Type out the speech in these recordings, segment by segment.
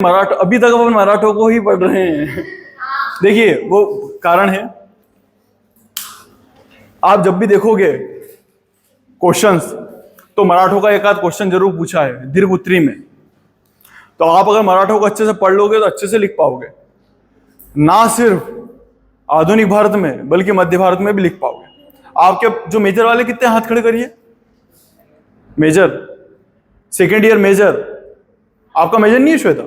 मराठा अभी तक अपन मराठों को ही पढ़ रहे हैं। देखिए वो कारण है, आप जब भी देखोगे क्वेश्चंस तो मराठों का एक आध क्वेश्चन जरूर पूछा है दीर्घ उत्तरी में। तो आप अगर मराठों को अच्छे से पढ़ लोगे तो अच्छे से लिख पाओगे, ना सिर्फ आधुनिक भारत में बल्कि मध्य भारत में भी लिख पाओगे। आपके जो मेजर वाले कितने हाथ खड़े करिए, मेजर सेकेंड ईयर मेजर, आपका मेजर नहीं है श्वेता,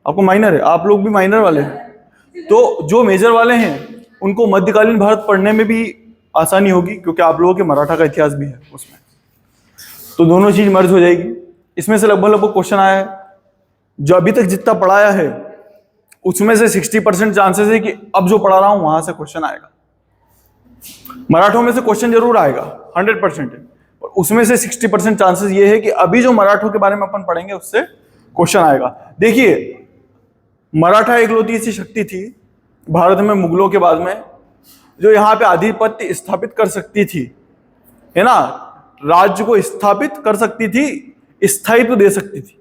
आपको माइनर है, आप लोग भी माइनर वाले हैं। तो जो मेजर वाले हैं उनको मध्यकालीन भारत पढ़ने में भी आसानी होगी क्योंकि आप लोगों के मराठा का इतिहास भी है उसमें, तो दोनों चीज मर्ज हो जाएगी। इसमें से लगभग क्वेश्चन आया है, जो अभी तक जितना पढ़ाया है उसमें से 60% चांसेस है कि अब जो पढ़ा रहा हूं वहां से क्वेश्चन आएगा। मराठों में से क्वेश्चन जरूर आएगा 100% है, पर उसमें से 60% चांसेस ये है कि अभी जो मराठों के बारे में अपन पढ़ेंगे उससे क्वेश्चन आएगा। देखिए मराठा एकलौती ऐसी शक्ति थी भारत में मुगलों के बाद में जो यहाँ पे आधिपत्य स्थापित कर सकती थी, है ना, राज्य को स्थापित कर सकती थी, स्थायित्व दे सकती थी।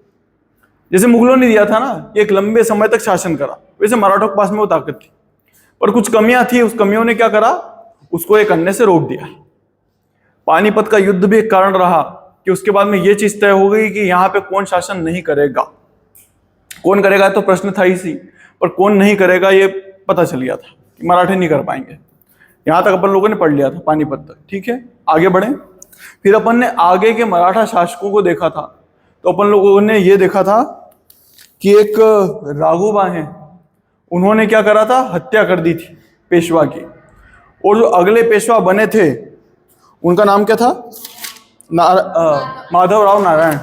जैसे मुगलों ने दिया था ना कि एक लंबे समय तक शासन करा, वैसे मराठों के पास में वो ताकत थी, पर कुछ कमियां थी। उस कमियों ने क्या करा, उसको एक अन्य से रोक दिया। पानीपत का युद्ध भी एक कारण रहा कि उसके बाद में ये चीज तय हो गई कि यहाँ पे कौन शासन नहीं करेगा। कौन करेगा तो प्रश्न था ही सी, पर कौन नहीं करेगा ये पता चल गया था कि मराठे नहीं कर पाएंगे। यहां तक अपन लोगों ने पढ़ लिया था पानीपत तक, ठीक है। आगे बढ़े, फिर अपन ने आगे के मराठा शासकों को देखा था। तो अपन लोगों ने ये देखा था कि एक राघोबा हैं, उन्होंने क्या करा था, हत्या कर दी थी पेशवा की। और जो अगले पेशवा बने थे उनका नाम क्या था, माधवराव नारायण,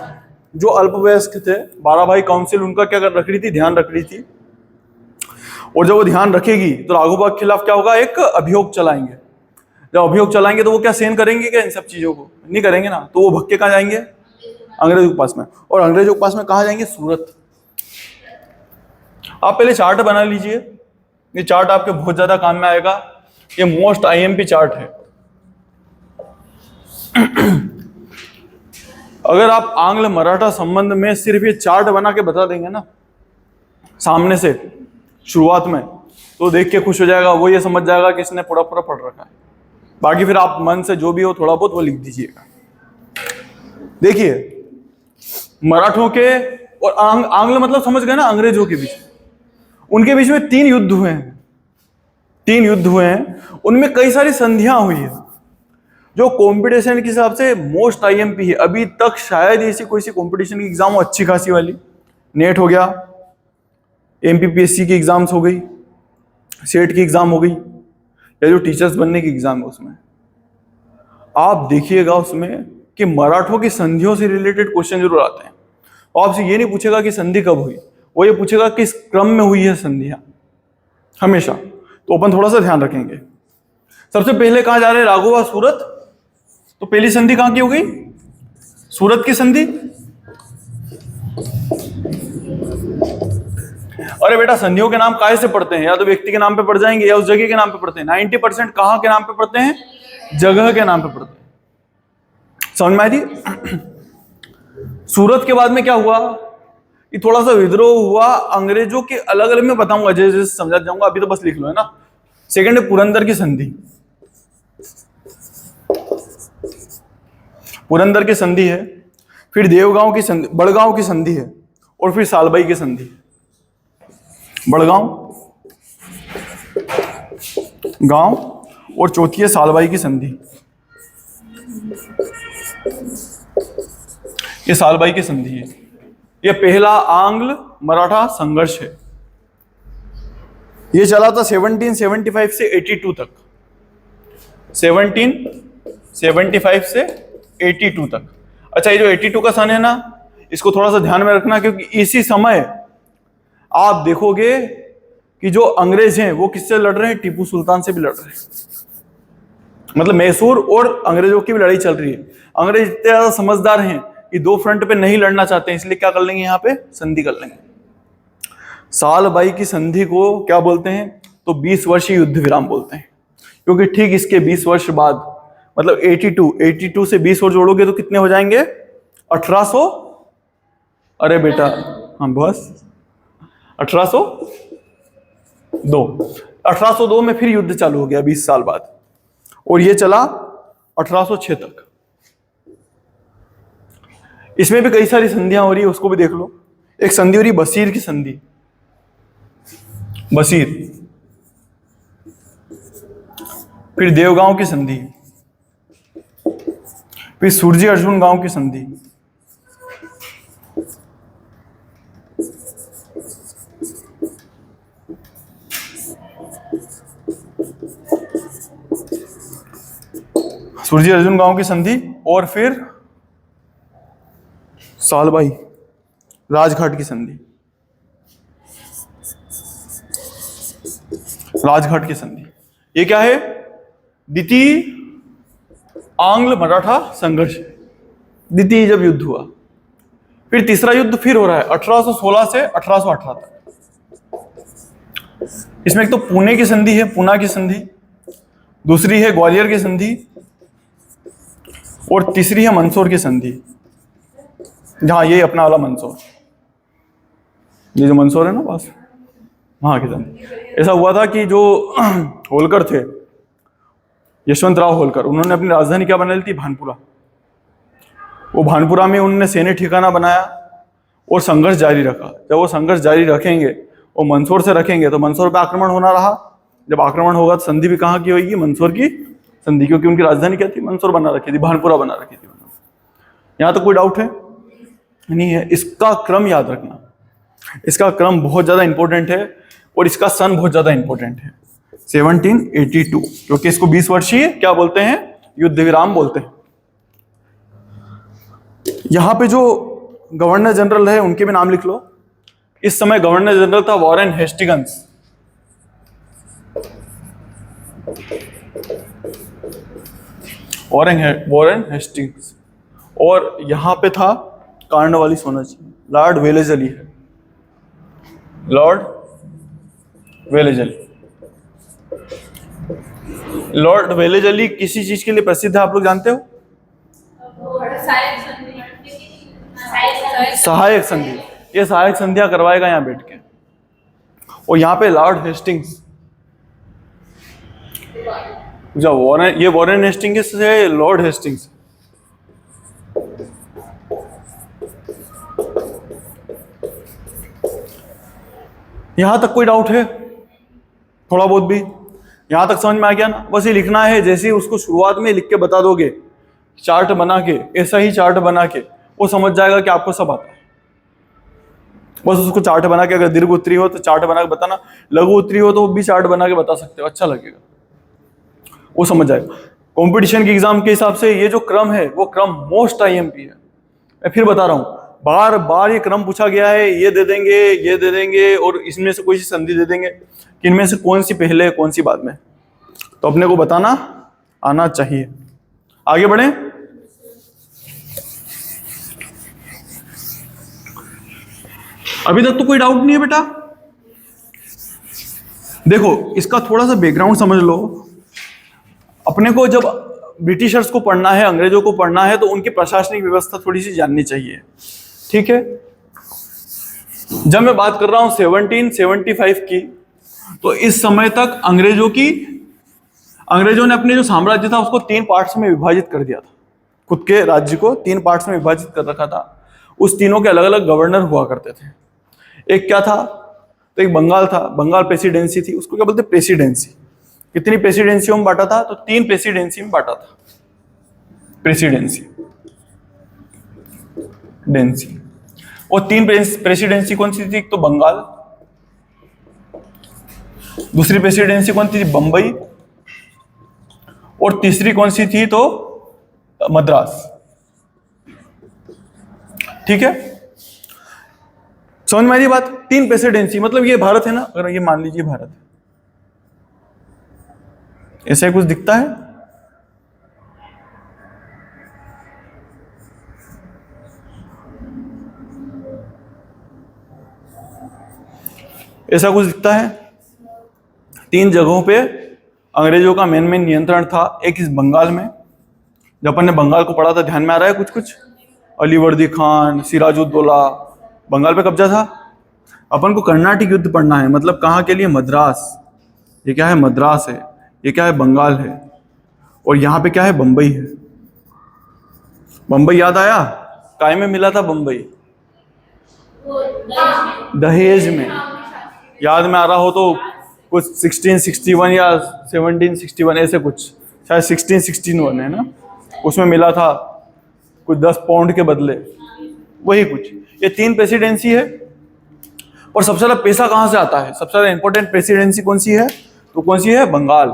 जो अल्पवयस्क थे। 12 भाई काउंसिल उनका क्या कर रख रही थी, ध्यान रख रही थी। और जब वो ध्यान रखेगी तो राघोबा के खिलाफ क्या होगा, एक अभियोग चलाएंगे। जब अभियोग चलाएंगे तो वो क्या सहन करेंगे क्या इन सब चीजों को, नहीं करेंगे ना। तो वो भग के कहाँ जाएंगे, अंग्रेजों के पास में। और अंग्रेजों के पास में कहाँ जाएंगे, सूरत। आप पहले चार्ट बना लीजिए, ये चार्ट आपके बहुत ज्यादा काम में आएगा। ये मोस्ट आईएमपी चार्ट है। अगर आप आंग्ल मराठा संबंध में सिर्फ ये चार्ट बना के बता देंगे ना सामने से शुरुआत में, तो देख के खुश हो जाएगा, वो ये समझ जाएगा कि इसने पूरा पूरा पढ़ रखा है। बाकी फिर आप मन से जो भी हो थोड़ा बहुत वो लिख दीजिएगा। देखिए मराठों के और आंग्ल मतलब समझ गए ना, अंग्रेजों के बीच, उनके बीच में 3 युद्ध हुए हैं। 3 युद्ध हुए हैं, उनमें कई सारी संधियां हुई है जो कंपटीशन के हिसाब से मोस्ट आईएमपी है। अभी तक शायद ऐसी कोई सी कंपटीशन की एग्जाम हो अच्छी खासी वाली, नेट हो गया, एमपीपीएससी की एग्जाम्स हो गई, सेट की एग्जाम हो गई, या जो टीचर्स बनने की एग्जाम है उसमें आप देखिएगा उसमें कि मराठों की संधियों से रिलेटेड क्वेश्चन जरूर आते हैं। और आपसे ये नहीं पूछेगा कि संधि कब हुई, वो ये पूछेगा किस क्रम में हुई है संधियां, हमेशा। तो अपन थोड़ा सा ध्यान रखेंगे। सबसे पहले कहां जा रहे हैं, राघोबा सूरत। तो पहली संधि कहां की हो गई, सूरत की संधि। अरे बेटा संधियों के नाम काहे से पढ़ते हैं, या तो व्यक्ति के नाम पे पढ़ जाएंगे या उस जगह के नाम पे पढ़ते हैं। 90% कहां के नाम पे पढ़ते हैं, जगह के नाम पे पढ़ते हैं। समझ में आई थी। सूरत के बाद में क्या हुआ, ये थोड़ा सा विद्रोह हुआ अंग्रेजों के, अलग अलग में बताऊंगा जैसे जैसे समझा जाऊंगा, अभी तो बस लिख लो, है ना। सेकंड है पुरंदर की संधि। पुरंदर की संधि है, फिर देवगांव की संधि, बड़गांव की संधि है, और फिर सालबाई की संधि। बड़गांव गांव और चौथी है सालबाई की संधि। ये सालबाई की संधि है। ये पहला आंग्ल मराठा संघर्ष है। ये चला था 1775 से 82 तक, 1775 से 82 तक। अच्छा, ये जो 82 का सन है ना, इसको थोड़ा सा ध्यान में रखना, क्योंकि इसी समय आप देखोगे कि जो अंग्रेज हैं वो किससे लड़ रहे हैं, टीपू सुल्तान से भी लड़ रहे हैं। मतलब मैसूर और अंग्रेजों की भी लड़ाई चल रही है। अंग्रेज इतने ज्यादा समझदार हैं कि 2 फ्रंट पे नहीं लड़ना चाहते हैं, इसलिए क्या कर लेंगे, यहाँ पे संधि कर लेंगे। सालबाई की संधि को क्या बोलते हैं, तो 20 वर्षीय युद्ध विराम बोलते हैं, क्योंकि ठीक इसके 20 वर्ष बाद, मतलब 82 से 20 और जोड़ोगे तो कितने हो जाएंगे, 1800। अरे बेटा हाँ बस 1802 1802 में फिर युद्ध चालू हो गया 20 साल बाद, और ये चला 1806 तक। इसमें भी कई सारी संधियां हो रही है, उसको भी देख लो। एक संधि हो रही बसीर की संधि, बसीर, फिर देवगांव की संधि, फिर सुरजी अर्जुन गांव की संधि, सुरजी अर्जुन गांव की संधि, और फिर सालबाई राजघाट की संधि, राजघाट की संधि। ये क्या है? द्वितीय आंग्ल मराठा संघर्ष, द्वितीय जब युद्ध हुआ। फिर तीसरा युद्ध फिर हो रहा है 1816 से 1818 तक। इसमें एक तो पुणे की संधि है, पूना की संधि, दूसरी है ग्वालियर की संधि, और तीसरी है मंदसौर की संधि। जहां ये अपना वाला मंदसौर, ये जो मंदसौर है ना पास, वहां की संधि। ऐसा हुआ था कि जो होलकर थे, यशवंत राव होलकर, उन्होंने अपनी राजधानी क्या बना ली थी? भानपुरा। वो भानपुरा में उन्होंने सैन्य ठिकाना बनाया और संघर्ष जारी रखा। जब वो संघर्ष जारी रखेंगे, वो मंदसौर से रखेंगे, तो मंदसौर पे आक्रमण होना रहा। जब आक्रमण होगा तो संधि भी कहाँ की होगी? मंदसौर की संधि, क्योंकि उनकी राजधानी क्या थी? मंदसौर बना रखी थी, भानपुरा बना रखी थी। यहां तो कोई डाउट है नहीं है? इसका क्रम याद रखना, इसका क्रम बहुत ज्यादा इंपॉर्टेंट है, और इसका सन बहुत ज्यादा इंपॉर्टेंट है, 1782, क्योंकि इसको 20 वर्षीय क्या बोलते हैं? युद्ध विराम बोलते हैं। यहां पे जो गवर्नर जनरल है उनके भी नाम लिख लो। इस समय गवर्नर जनरल था वॉरेन हेस्टिंग्स। Warren Hastings. और यहां पे था कार्नवालिस होना चाहिए, लॉर्ड वेलेजली है, लॉर्ड वेलेजली। लॉर्ड वेलेजली किसी चीज के लिए प्रसिद्ध है, आप लोग जानते हो? सहायक संधि। ये सहायक संधियां करवाएगा यहां बैठ के। और यहां पे लॉर्ड हेस्टिंग्स, जो वॉरेन, ये वॉरेन हेस्टिंग्स है, लॉर्ड हेस्टिंग्स। यहां तक कोई डाउट है? थोड़ा बहुत भी यहां तक समझ में आ गया ना? बस ये लिखना है, जैसे ही उसको शुरुआत में लिख के बता दोगे, चार्ट बना के, ऐसा ही चार्ट बना के, वो समझ जाएगा कि आपको सब आता है। बस उसको चार्ट बना के, अगर दीर्घ उत्तरी हो तो चार्ट बना के बताना, लघु उत्तरी हो तो वो भी चार्ट बना के बता सकते हो, अच्छा लगेगा, वो समझ जाएगा। कंपटीशन के एग्जाम के हिसाब से ये जो क्रम है वो क्रम मोस्ट आईएमपी है। मैं फिर बता रहा हूं, बार बार ये क्रम पूछा गया है, ये दे देंगे, ये दे देंगे, और इसमें से कोई सी संधि दे देंगे कि इनमें से कौन सी पहले कौन सी बाद में, तो अपने को बताना आना चाहिए। आगे बढ़े। अभी तक तो कोई डाउट नहीं है बेटा? देखो, इसका थोड़ा सा बैकग्राउंड समझ लो। अपने को जब ब्रिटिशर्स को पढ़ना है, अंग्रेजों को पढ़ना है, तो उनकी प्रशासनिक व्यवस्था थोड़ी सी जाननी चाहिए, ठीक है? जब मैं बात कर रहा हूं 1775 की, तो इस समय तक अंग्रेजों ने अपने जो साम्राज्य था उसको 3 पार्ट्स में विभाजित कर दिया था। खुद के राज्य को 3 पार्ट्स में विभाजित कर रखा था। उस तीनों के अलग अलग गवर्नर हुआ करते थे। एक क्या था? तो एक बंगाल था, बंगाल प्रेसिडेंसी थी, उसको क्या बोलते? प्रेसिडेंसी। कितनी प्रेसिडेंसियों में बांटा था? तो 3 प्रेसिडेंसी में बांटा था। प्रेसिडेंसी डेंसी। और 3 प्रेसिडेंसी कौन सी थी? एक तो बंगाल, दूसरी प्रेसिडेंसी कौन थी? बंबई, और तीसरी कौन सी थी? तो मद्रास। ठीक है, समझ में आ रही बात? 3 प्रेसिडेंसी, मतलब ये भारत है ना, अगर ये मान लीजिए भारत है, ऐसा ही कुछ दिखता है। ऐसा कुछ दिखता है। 3 जगहों पे अंग्रेजों का मेन नियंत्रण था। एक इस बंगाल में, जब अपन ने बंगाल को पढ़ा था, ध्यान में आ रहा है कुछ कुछ? अलीवर्दी खान, सिराजुद्दौला, बंगाल पे कब्जा था। अपन को कर्नाटिक युद्ध पढ़ना है, मतलब कहाँ के लिए? मद्रास। ये क्या है? मद्रास है। ये क्या है? बंगाल है। और यहाँ पे क्या है? बंबई है। बंबई याद आया? काय में मिला था बंबई? दहेज में। याद में आ रहा हो तो कुछ 1661 या 1761 ऐसे कुछ, शायद 1661 है ना, उसमें मिला था कुछ 10 पाउंड के बदले, वही कुछ। ये 3 प्रेसिडेंसी है। और सबसे ज्यादा पैसा कहां से आता है? सबसे ज्यादा इंपॉर्टेंट प्रेसिडेंसी कौन सी है? तो कौन सी है? बंगाल।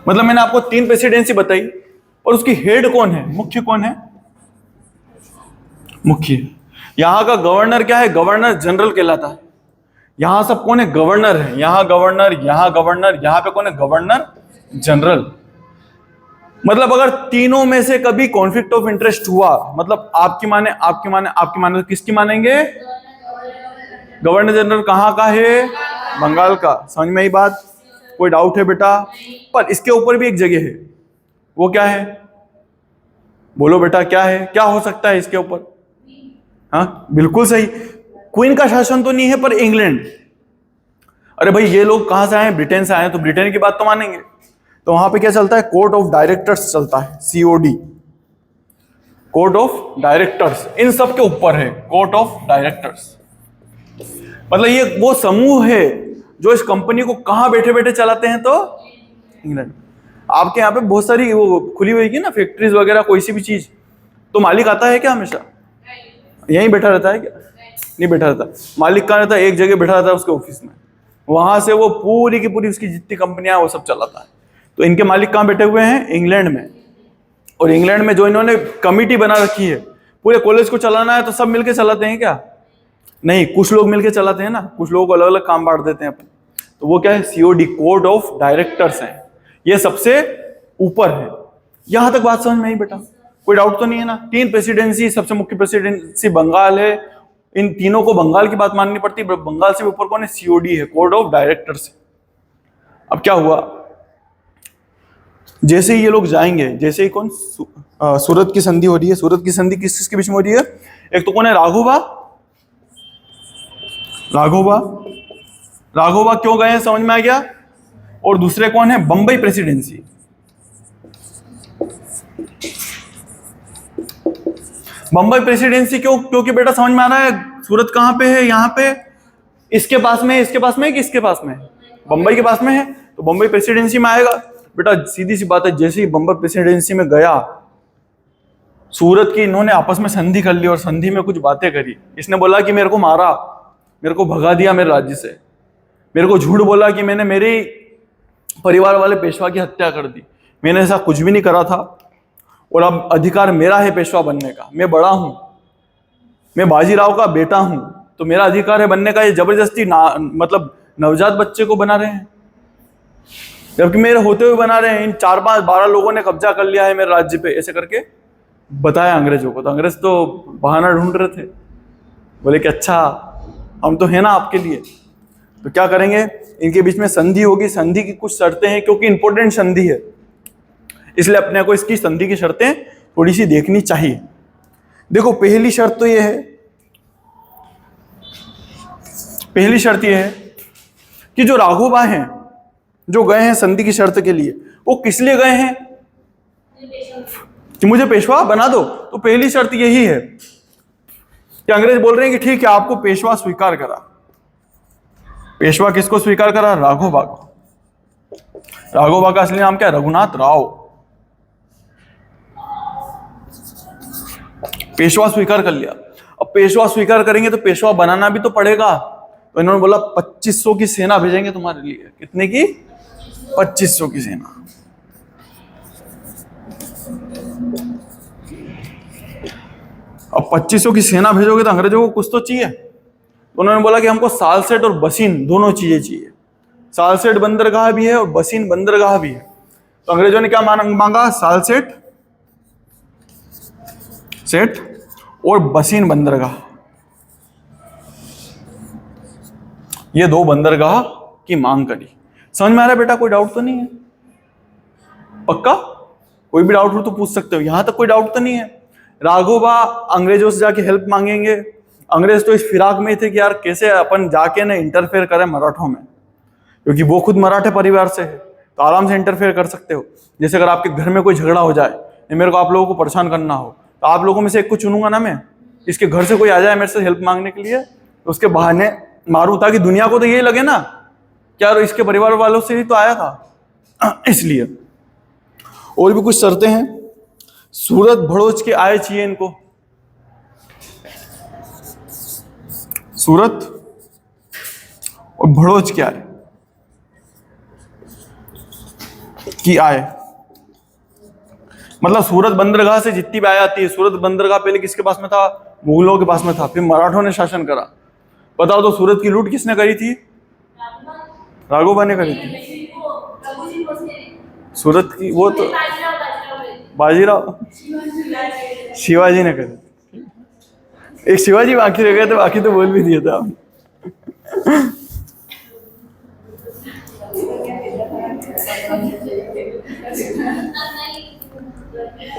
मतलब मैंने आपको 3 प्रेसिडेंसी बताई, और उसकी हेड कौन है? मुख्य कौन है? मुख्य। यहां का गवर्नर क्या है? गवर्नर जनरल कहलाता है। यहां सब कौन है? गवर्नर है। यहां गवर्नर, यहां गवर्नर, यहां पे कौन है? Governor general. मतलब अगर तीनों में से कभी कॉन्फ्लिक्ट ऑफ इंटरेस्ट हुआ, मतलब आपकी माने आपकी माने आपकी माने, तो किसकी मानेंगे? गवर्नर जनरल कहां का है? बंगाल का। समझ में आई बात? कोई डाउट है बेटा? पर इसके ऊपर भी एक जगह है, वो क्या है? बोलो बेटा, क्या है? क्या हो सकता है इसके ऊपर? हाँ बिल्कुल सही, क्वीन का शासन तो नहीं है, पर इंग्लैंड। अरे भाई ये लोग कहां से आए? ब्रिटेन से आए, तो ब्रिटेन की बात तो मानेंगे। तो वहां पे क्या चलता है? कोर्ट ऑफ डायरेक्टर्स चलता है, COD, कोर्ट ऑफ डायरेक्टर्स। इन सब के ऊपर है कोर्ट ऑफ डायरेक्टर्स। मतलब ये वो समूह है जो इस कंपनी को कहां बैठे बैठे चलाते हैं? तो इंग्लैंड। आपके यहाँ पे बहुत सारी वो खुली हुई है ना फैक्ट्रीज वगैरह, कोई सी भी चीज, तो मालिक आता है क्या हमेशा? यहीं बैठा रहता है क्या? नहीं बैठा रहता। मालिक कहाँ रहता है? एक जगह बैठा रहता है उसके ऑफिस में, वहां से वो पूरी की पूरी उसकी जितनी कंपनियां वो सब चलाता है। तो इनके मालिक कहाँ बैठे हुए हैं? इंग्लैंड में। और इंग्लैंड में जो इन्होंने कमिटी बना रखी है, पूरे कॉलेज को चलाना है, तो सब मिलके चलाते हैं क्या? नहीं, कुछ लोग मिलके चलाते हैं ना, कुछ लोगों को अलग अलग काम बांट देते हैं अपन। तो वो क्या है? COD, कोर्ट ऑफ डायरेक्टर्स है। ये सबसे ऊपर है। यहां तक बात समझ में आई बेटा? कोई डाउट तो नहीं है ना? 3 प्रेसिडेंसी, सबसे मुख्य प्रेसिडेंसी बंगाल है। इन तीनों को बंगाल की बात माननी पड़ती है। बंगाल से ऊपर कौन है? COD है, कोर्ट ऑफ डायरेक्टर्स। अब क्या हुआ? जैसे ही ये लोग जाएंगे, जैसे ही कौन सूरत की संधि हो रही है। सूरत की संधि किस किसके बीच में हो रही है? एक तो कौन है? राघोबा। राघोबा, राघोबा क्यों गए हैं समझ में आ गया? और दूसरे कौन है? बंबई प्रेसिडेंसी। बंबई प्रेसिडेंसी क्यों? क्योंकि बेटा समझ में आ रहा है सूरत कहां पे है? यहां पे, इसके पास में है। इसके पास में है कि इसके पास में है? बंबई के पास में है, तो बंबई प्रेसिडेंसी में आएगा। बेटा सीधी सी बात है, जैसे ही बंबई प्रेसिडेंसी में गया, सूरत की इन्होंने आपस में संधि कर ली, और संधि में कुछ बातें करी। इसने बोला कि मेरे को मारा, मेरे को भगा दिया मेरे राज्य से, मेरे को झूठ बोला कि मैंने मेरे परिवार वाले पेशवा की हत्या कर दी, मैंने ऐसा कुछ भी नहीं करा था, और अब अधिकार मेरा है पेशवा बनने का। मैं बड़ा हूं, मैं बाजीराव का बेटा हूं, तो मेरा अधिकार है बनने का। ये जबरदस्ती मतलब नवजात बच्चे को बना रहे हैं, जबकि मेरे होते हुए बना रहे हैं। इन 4-5-12 लोगों ने कब्जा कर लिया है मेरे राज्य पे, ऐसे करके बताया अंग्रेजों को। तो अंग्रेज तो बहाना ढूंढ रहे थे, बोले कि अच्छा हम तो है ना आपके लिए। तो क्या करेंगे? इनके बीच में संधि होगी। संधि की कुछ शर्तें हैं, क्योंकि इंपॉर्टेंट संधि है, इसलिए अपने को इसकी संधि की शर्तें थोड़ी सी देखनी चाहिए। देखो पहली शर्त तो ये है, पहली शर्त ये है कि जो राघोबा हैं, जो गए हैं संधि की शर्त के लिए, वो किस लिए गए हैं? कि मुझे पेशवा बना दो। तो पहली शर्त यही है कि अंग्रेज बोल रहे हैं कि ठीक है, आपको पेशवा स्वीकार करा। पेशवा किसको स्वीकार करा? राघोबा को। राघोबा का असली नाम क्या है? रघुनाथ राव। पेशवा स्वीकार कर लिया। अब पेशवा स्वीकार करेंगे तो पेशवा बनाना भी तो पड़ेगा। तो इन्होंने बोला 2500 की सेना भेजेंगे तुम्हारे लिए। कितने की? 2500 की सेना। अब 2500 की सेना भेजोगे तो अंग्रेजों को कुछ तो चाहिए। तो उन्होंने बोला कि हमको सालसेट और बसीन दोनों चीजें चाहिए। सालसेट बंदरगाह भी है और बसीन बंदरगाह भी है। तो अंग्रेजों ने क्या मांगा? सालसेट सेट और बसीन बंदरगाह, ये 2 बंदरगाह की मांग करी। समझ में आ रहा है बेटा? कोई डाउट तो नहीं है? पक्का? कोई भी डाउट हो तो पूछ सकते हो, यहां तक कोई डाउट तो नहीं है? राघोबा अंग्रेजों से जाके हेल्प मांगेंगे, अंग्रेज तो इस फिराक में थे कि यार कैसे अपन जाके ना इंटरफेयर करें मराठों में, क्योंकि वो खुद मराठे परिवार से है, तो आराम से इंटरफेयर कर सकते हो। जैसे अगर आपके घर में कोई झगड़ा हो जाए, मेरे को आप लोगों को परेशान करना हो, तो आप लोगों में से एक को चुनूंगा ना मैं, इसके घर से कोई आ जाए मेरे से हेल्प मांगने के लिए, तो उसके बहाने मारूं, ताकि दुनिया को तो ये लगे ना क्या इसके परिवार वालों से ही तो आया था। इसलिए और भी कुछ शर्तें हैं। सूरत भड़ोच के आए चाहिए इनको, सूरत और भड़ोच के आए की आए, मतलब सूरत बंदरगाह से जितनी भी आया आती है। सूरत बंदरगाह पहले किसके पास में था? मुगलों के पास में था, फिर मराठों ने शासन करा। बताओ तो सूरत की लूट किसने करी थी? राघोबा ने करी थी। सूरत की वो तो बाजीराव, शिवाजी ने करी। एक शिवाजी बाकी रह गए थे, बाकी तो बोल भी दिया था।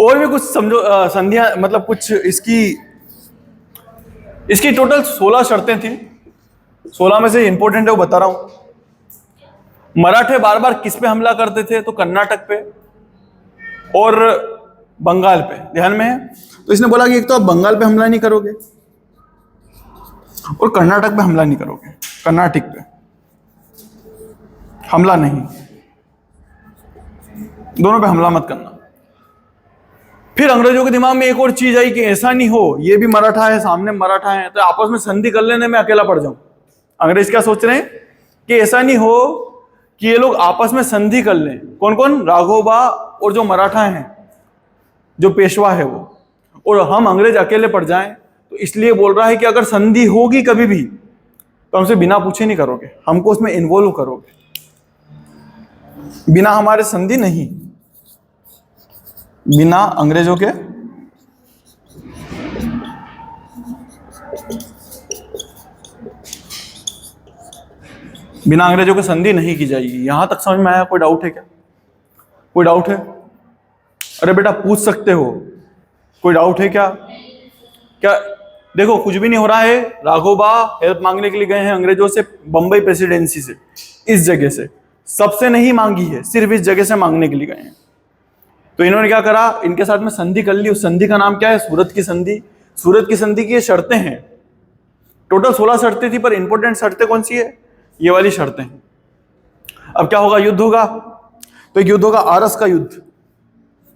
और भी कुछ समझो संधियां, मतलब कुछ इसकी टोटल 16 शर्तें थी। 16 में से इंपॉर्टेंट है वो बता रहा हूं। मराठे बार बार किस पे हमला करते थे? तो कर्नाटक पे और बंगाल पे, ध्यान में है। तो इसने बोला कि एक तो आप बंगाल पे हमला नहीं करोगे और कर्नाटक पे हमला नहीं करोगे, कर्नाटक पे हमला नहीं, दोनों पे हमला मत करना। फिर अंग्रेजों के दिमाग में एक और चीज आई कि ऐसा नहीं हो, ये भी मराठा है, सामने मराठा है, तो आपस में संधि कर लेने में अकेला पड़ जाऊं। अंग्रेज क्या सोच रहे हैं कि ऐसा नहीं हो कि ये लोग आपस में संधि कर लें। कौन कौन? राघोबा और जो मराठा हैं, जो पेशवा है वो, और हम अंग्रेज अकेले पड़ जाएं। तो इसलिए बोल रहा है कि अगर संधि होगी कभी भी तो हमसे बिना पूछे नहीं करोगे, हमको उसमें इन्वॉल्व करोगे, बिना हमारे संधि नहीं, बिना अंग्रेजों के संधि नहीं की जाएगी। यहां तक समझ में आया? कोई डाउट है क्या? कोई डाउट है? अरे बेटा पूछ सकते हो, कोई डाउट है क्या? क्या देखो कुछ भी नहीं हो रहा है। राघोबा हेल्प मांगने के लिए गए हैं अंग्रेजों से, बंबई प्रेसिडेंसी से, इस जगह से, सबसे नहीं मांगी है, सिर्फ इस जगह से मांगने के लिए गए हैं। तो इन्होंने क्या करा? इनके साथ में संधि कर ली। उस संधि का नाम क्या है? सूरत की संधि। सूरत की संधि की ये शर्तें हैं, टोटल 16 शर्तें थी, पर इंपॉर्टेंट शर्तें कौन सी है? ये वाली शर्तें। अब क्या होगा? युद्ध होगा। तो एक युद्ध होगा, आरस का युद्ध।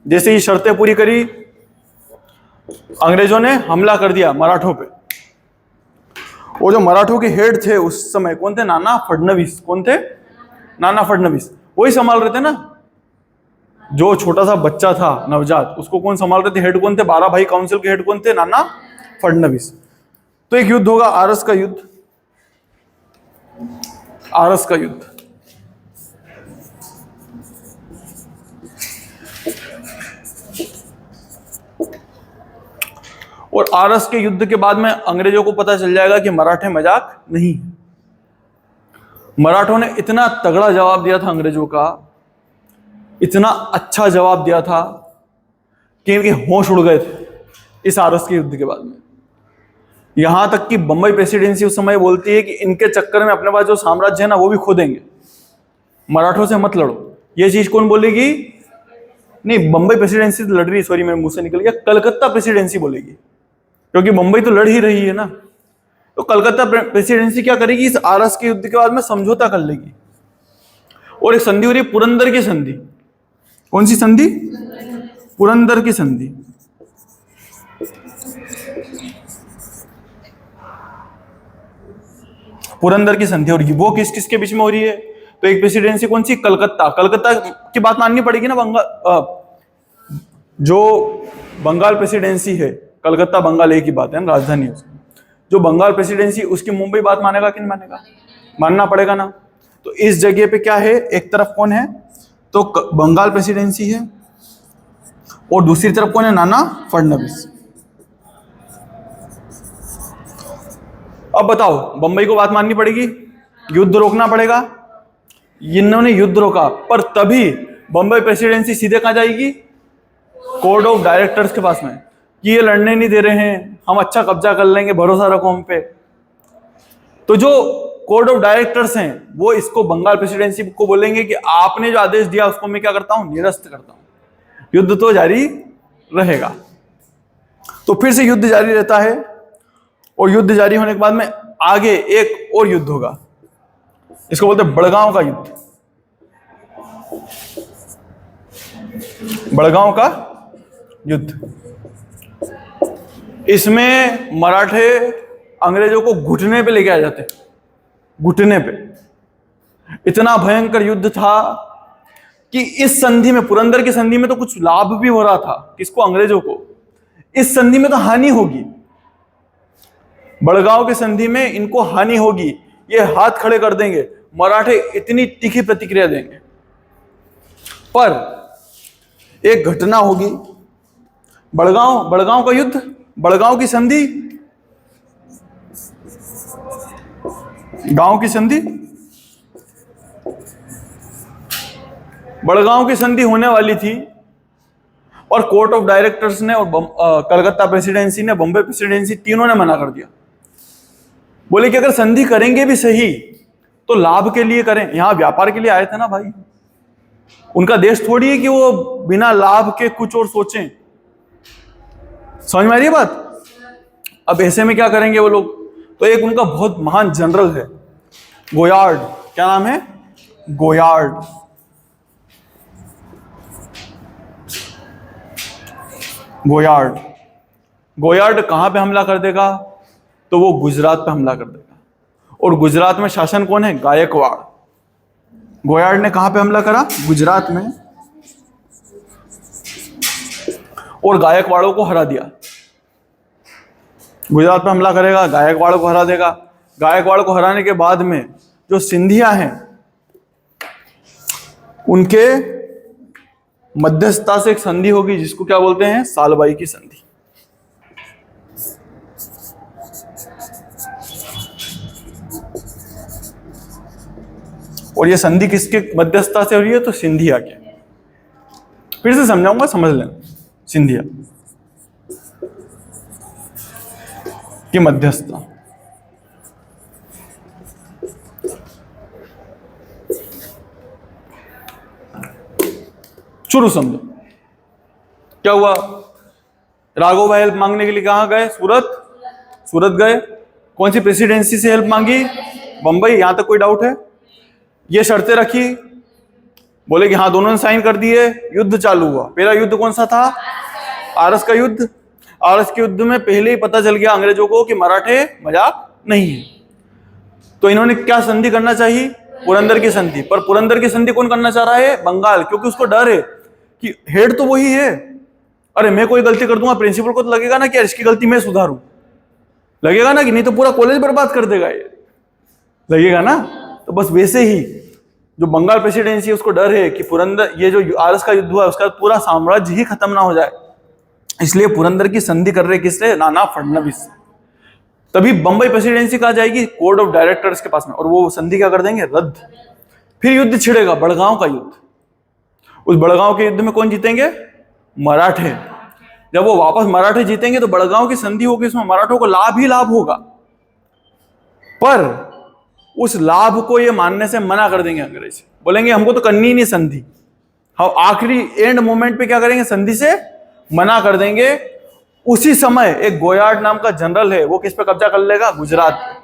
जैसे ही शर्तें पूरी करी, अंग्रेजों ने हमला कर दिया मराठों पे। वो जो मराठों के हेड थे उस समय कौन थे? नाना फडणवीस। कौन थे? नाना फडणवीस। वही संभाल रहे थे ना, जो छोटा सा बच्चा था नवजात, उसको कौन संभाल रहे थे? हेड कौन थे? 12 भाई काउंसिल के हेड कौन थे? नाना फडणवीस। तो एक युद्ध होगा, आरस का युद्ध। आरस का युद्ध। और आरस के युद्ध के बाद में अंग्रेजों को पता चल जाएगा कि मराठे मजाक नहीं। मराठों ने इतना तगड़ा जवाब दिया था अंग्रेजों का, इतना अच्छा जवाब दिया था कि इनके होश उड़ गए थे इस आरस के युद्ध के बाद में। यहां तक कि बंबई प्रेसिडेंसी उस समय बोलती है कि इनके चक्कर में अपने पास जो साम्राज्य है ना वो भी खो देंगे, मराठों से मत लड़ो। ये चीज कौन बोलेगी? नहीं, बंबई प्रेसिडेंसी तो लड़ रही, सॉरी मेरे मुंह से निकल गया, कलकत्ता प्रेसिडेंसी बोलेगी, क्योंकि बंबई तो लड़ ही रही है ना। तो कलकत्ता प्रेसिडेंसी क्या करेगी? इस आरस के युद्ध के बाद में समझौता कर लेगी और एक संधि हो रही है, पुरंदर की संधि। कौन सी संधि? पुरंदर की संधि। पुरंदर की संधि हो रही है। वो किस किस के बीच में हो रही है? तो एक प्रेसिडेंसी कौन सी? कलकत्ता। कलकत्ता की बात माननी पड़ेगी ना। जो बंगाल प्रेसिडेंसी है, कलकत्ता बंगाल एक ही बात है ना, राजधानी उसकी। जो बंगाल प्रेसिडेंसी उसकी मुंबई बात मानेगा कि नहीं मानेगा? मानना पड़ेगा ना। तो इस जगह पे क्या है? एक तरफ कौन है? तो बंगाल प्रेसिडेंसी है और दूसरी तरफ कौन है? नाना फडणवीस। अब बताओ, बंबई को बात माननी पड़ेगी, युद्ध रोकना पड़ेगा। इन्होंने युद्ध रोका, पर तभी बंबई प्रेसिडेंसी सीधे कहां जाएगी? कोर्ट ऑफ डायरेक्टर्स के पास में, कि ये लड़ने नहीं दे रहे हैं, हम अच्छा कब्जा कर लेंगे, भरोसा रखो हम पे। तो जो कोर्ट ऑफ डायरेक्टर्स हैं वो इसको बंगाल प्रेसिडेंसी को बोलेंगे कि आपने जो आदेश दिया उसको मैं क्या करता हूं, निरस्त करता हूं, युद्ध तो जारी रहेगा। तो फिर से युद्ध जारी रहता है, और युद्ध जारी होने के बाद में आगे एक और युद्ध होगा, इसको बोलते हैं बड़गांव का युद्ध। बड़गांव का युद्ध, इसमें मराठे अंग्रेजों को घुटने पे लेके आ जाते, घुटने पे। इतना भयंकर युद्ध था कि इस संधि में, पुरंदर की संधि में तो कुछ लाभ भी हो रहा था, किसको, अंग्रेजों को। इस संधि में तो हानि होगी, बड़गांव की संधि में इनको हानि होगी, ये हाथ खड़े कर देंगे, मराठे इतनी तीखी प्रतिक्रिया देंगे। पर एक घटना होगी, बड़गांव का युद्ध, बड़गांव की संधि, गांव की संधि, बड़गांव की संधि होने वाली थी, और कोर्ट ऑफ डायरेक्टर्स ने और कलकत्ता प्रेसिडेंसी ने, बॉम्बे प्रेसिडेंसी, तीनों ने मना कर दिया। बोले कि अगर संधि करेंगे भी सही तो लाभ के लिए करें, यहां व्यापार के लिए आए थे ना भाई, उनका देश थोड़ी है कि वो बिना लाभ के कुछ और सोचें। समझ में आ रही है बात? अब ऐसे में क्या करेंगे वो लोग? तो एक उनका बहुत महान जनरल है, गोयार्ड। क्या नाम है? गोयार्ड। गोयार्ड, गोयार्ड कहां पे हमला कर देगा? तो वो गुजरात पे हमला कर देगा। और गुजरात में शासन कौन है? गायकवाड़। गोयार्ड ने कहां पे हमला करा? गुजरात में, और गायकवाड़ों को हरा दिया। गुजरात पे हमला करेगा, गायकवाड़ को हरा देगा। गायकवाड़ को हराने के बाद में जो सिंधिया हैं उनके मध्यस्थता से एक संधि होगी, जिसको क्या बोलते हैं? सालबाई की संधि। और ये संधि किसके मध्यस्थता से हो रही है? तो सिंधिया के। फिर से समझाऊंगा, समझ लेना। सिंधिया की मध्यस्थता। शुरू समझो क्या हुआ। राघव भाई हेल्प मांगने के लिए कहां गए? सूरत। सूरत गए। कौन सी प्रेसिडेंसी से हेल्प मांगी? बंबई। यहां तक कोई डाउट है? ये शर्तें रखी, बोले कि हाँ, दोनों ने साइन कर दिए, युद्ध चालू हुआ। पहला युद्ध कौन सा था? आरस का युद्ध। आरस के युद्ध में पहले ही पता चल गया अंग्रेजों को कि मराठे मजाक नहीं है, तो इन्होंने क्या संधि करना चाहिए? पुरंदर की संधि। पर पुरंदर की संधि कौन करना चाह रहा है? बंगाल, क्योंकि उसको डर है कि हेड तो वही है, अरे मैं कोई गलती कर दूंगा, प्रिंसिपल को तो लगेगा ना कि इसकी गलती मैं सुधारूं, लगेगा ना कि नहीं तो पूरा कॉलेज बर्बाद कर देगा ये, लगेगा ना। तो बस वैसे ही जो बंगाल प्रेसिडेंसी है उसको डर है कि पुरंदर, ये जो आरस का युद्ध हुआ उसका पूरा साम्राज्य ही खत्म ना हो जाए, इसलिए पुरंदर की संधि कर रहे किससे? नाना फडणवीस। तभी बंबई प्रेसिडेंसी कहा जाएगी कोर्ट ऑफ डायरेक्टर्स के पास में, और वो संधि क्या कर देंगे? रद्द। फिर युद्ध छिड़ेगा, बड़गांव का युद्ध। उस बड़गांव के युद्ध में कौन जीतेंगे? मराठे। जब वो वापस मराठे जीतेंगे तो बड़गांव की संधि होगी, उसमें मराठों को लाभ ही लाभ होगा, पर उस लाभ को ये मानने से मना कर देंगे अंग्रेज। बोलेंगे हमको तो करनी ही नहीं संधि, हम आखिरी एंड मोमेंट पे क्या करेंगे? संधि से मना कर देंगे। उसी समय एक गोयार्ड नाम का जनरल है, वो किस पे कब्जा कर लेगा? गुजरात पे।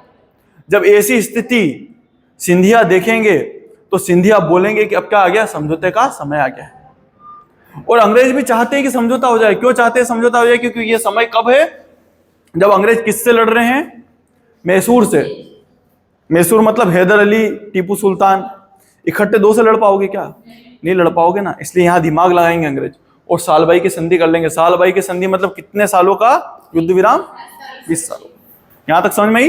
जब ऐसी स्थिति सिंधिया देखेंगे तो सिंधिया बोलेंगे कि अब क्या आ गया? समझौते का समय आ गया है। और अंग्रेज भी चाहते हैं कि समझौता हो जाए। क्यों चाहते हैं समझौता हो जाए? क्योंकि ये समय कब है? जब अंग्रेज किससे लड़ रहे हैं? मैसूर से। मैसूर मतलब हैदर अली, टीपू सुल्तान। इकट्ठे दो से लड़ पाओगे क्या? नहीं लड़ पाओगे ना, इसलिए यहां दिमाग लगाएंगे अंग्रेज और सालबाई की संधि कर लेंगे। सालबाई की संधि मतलब कितने सालों का युद्ध विराम? 20 सालों। यहां तक समझ में आई?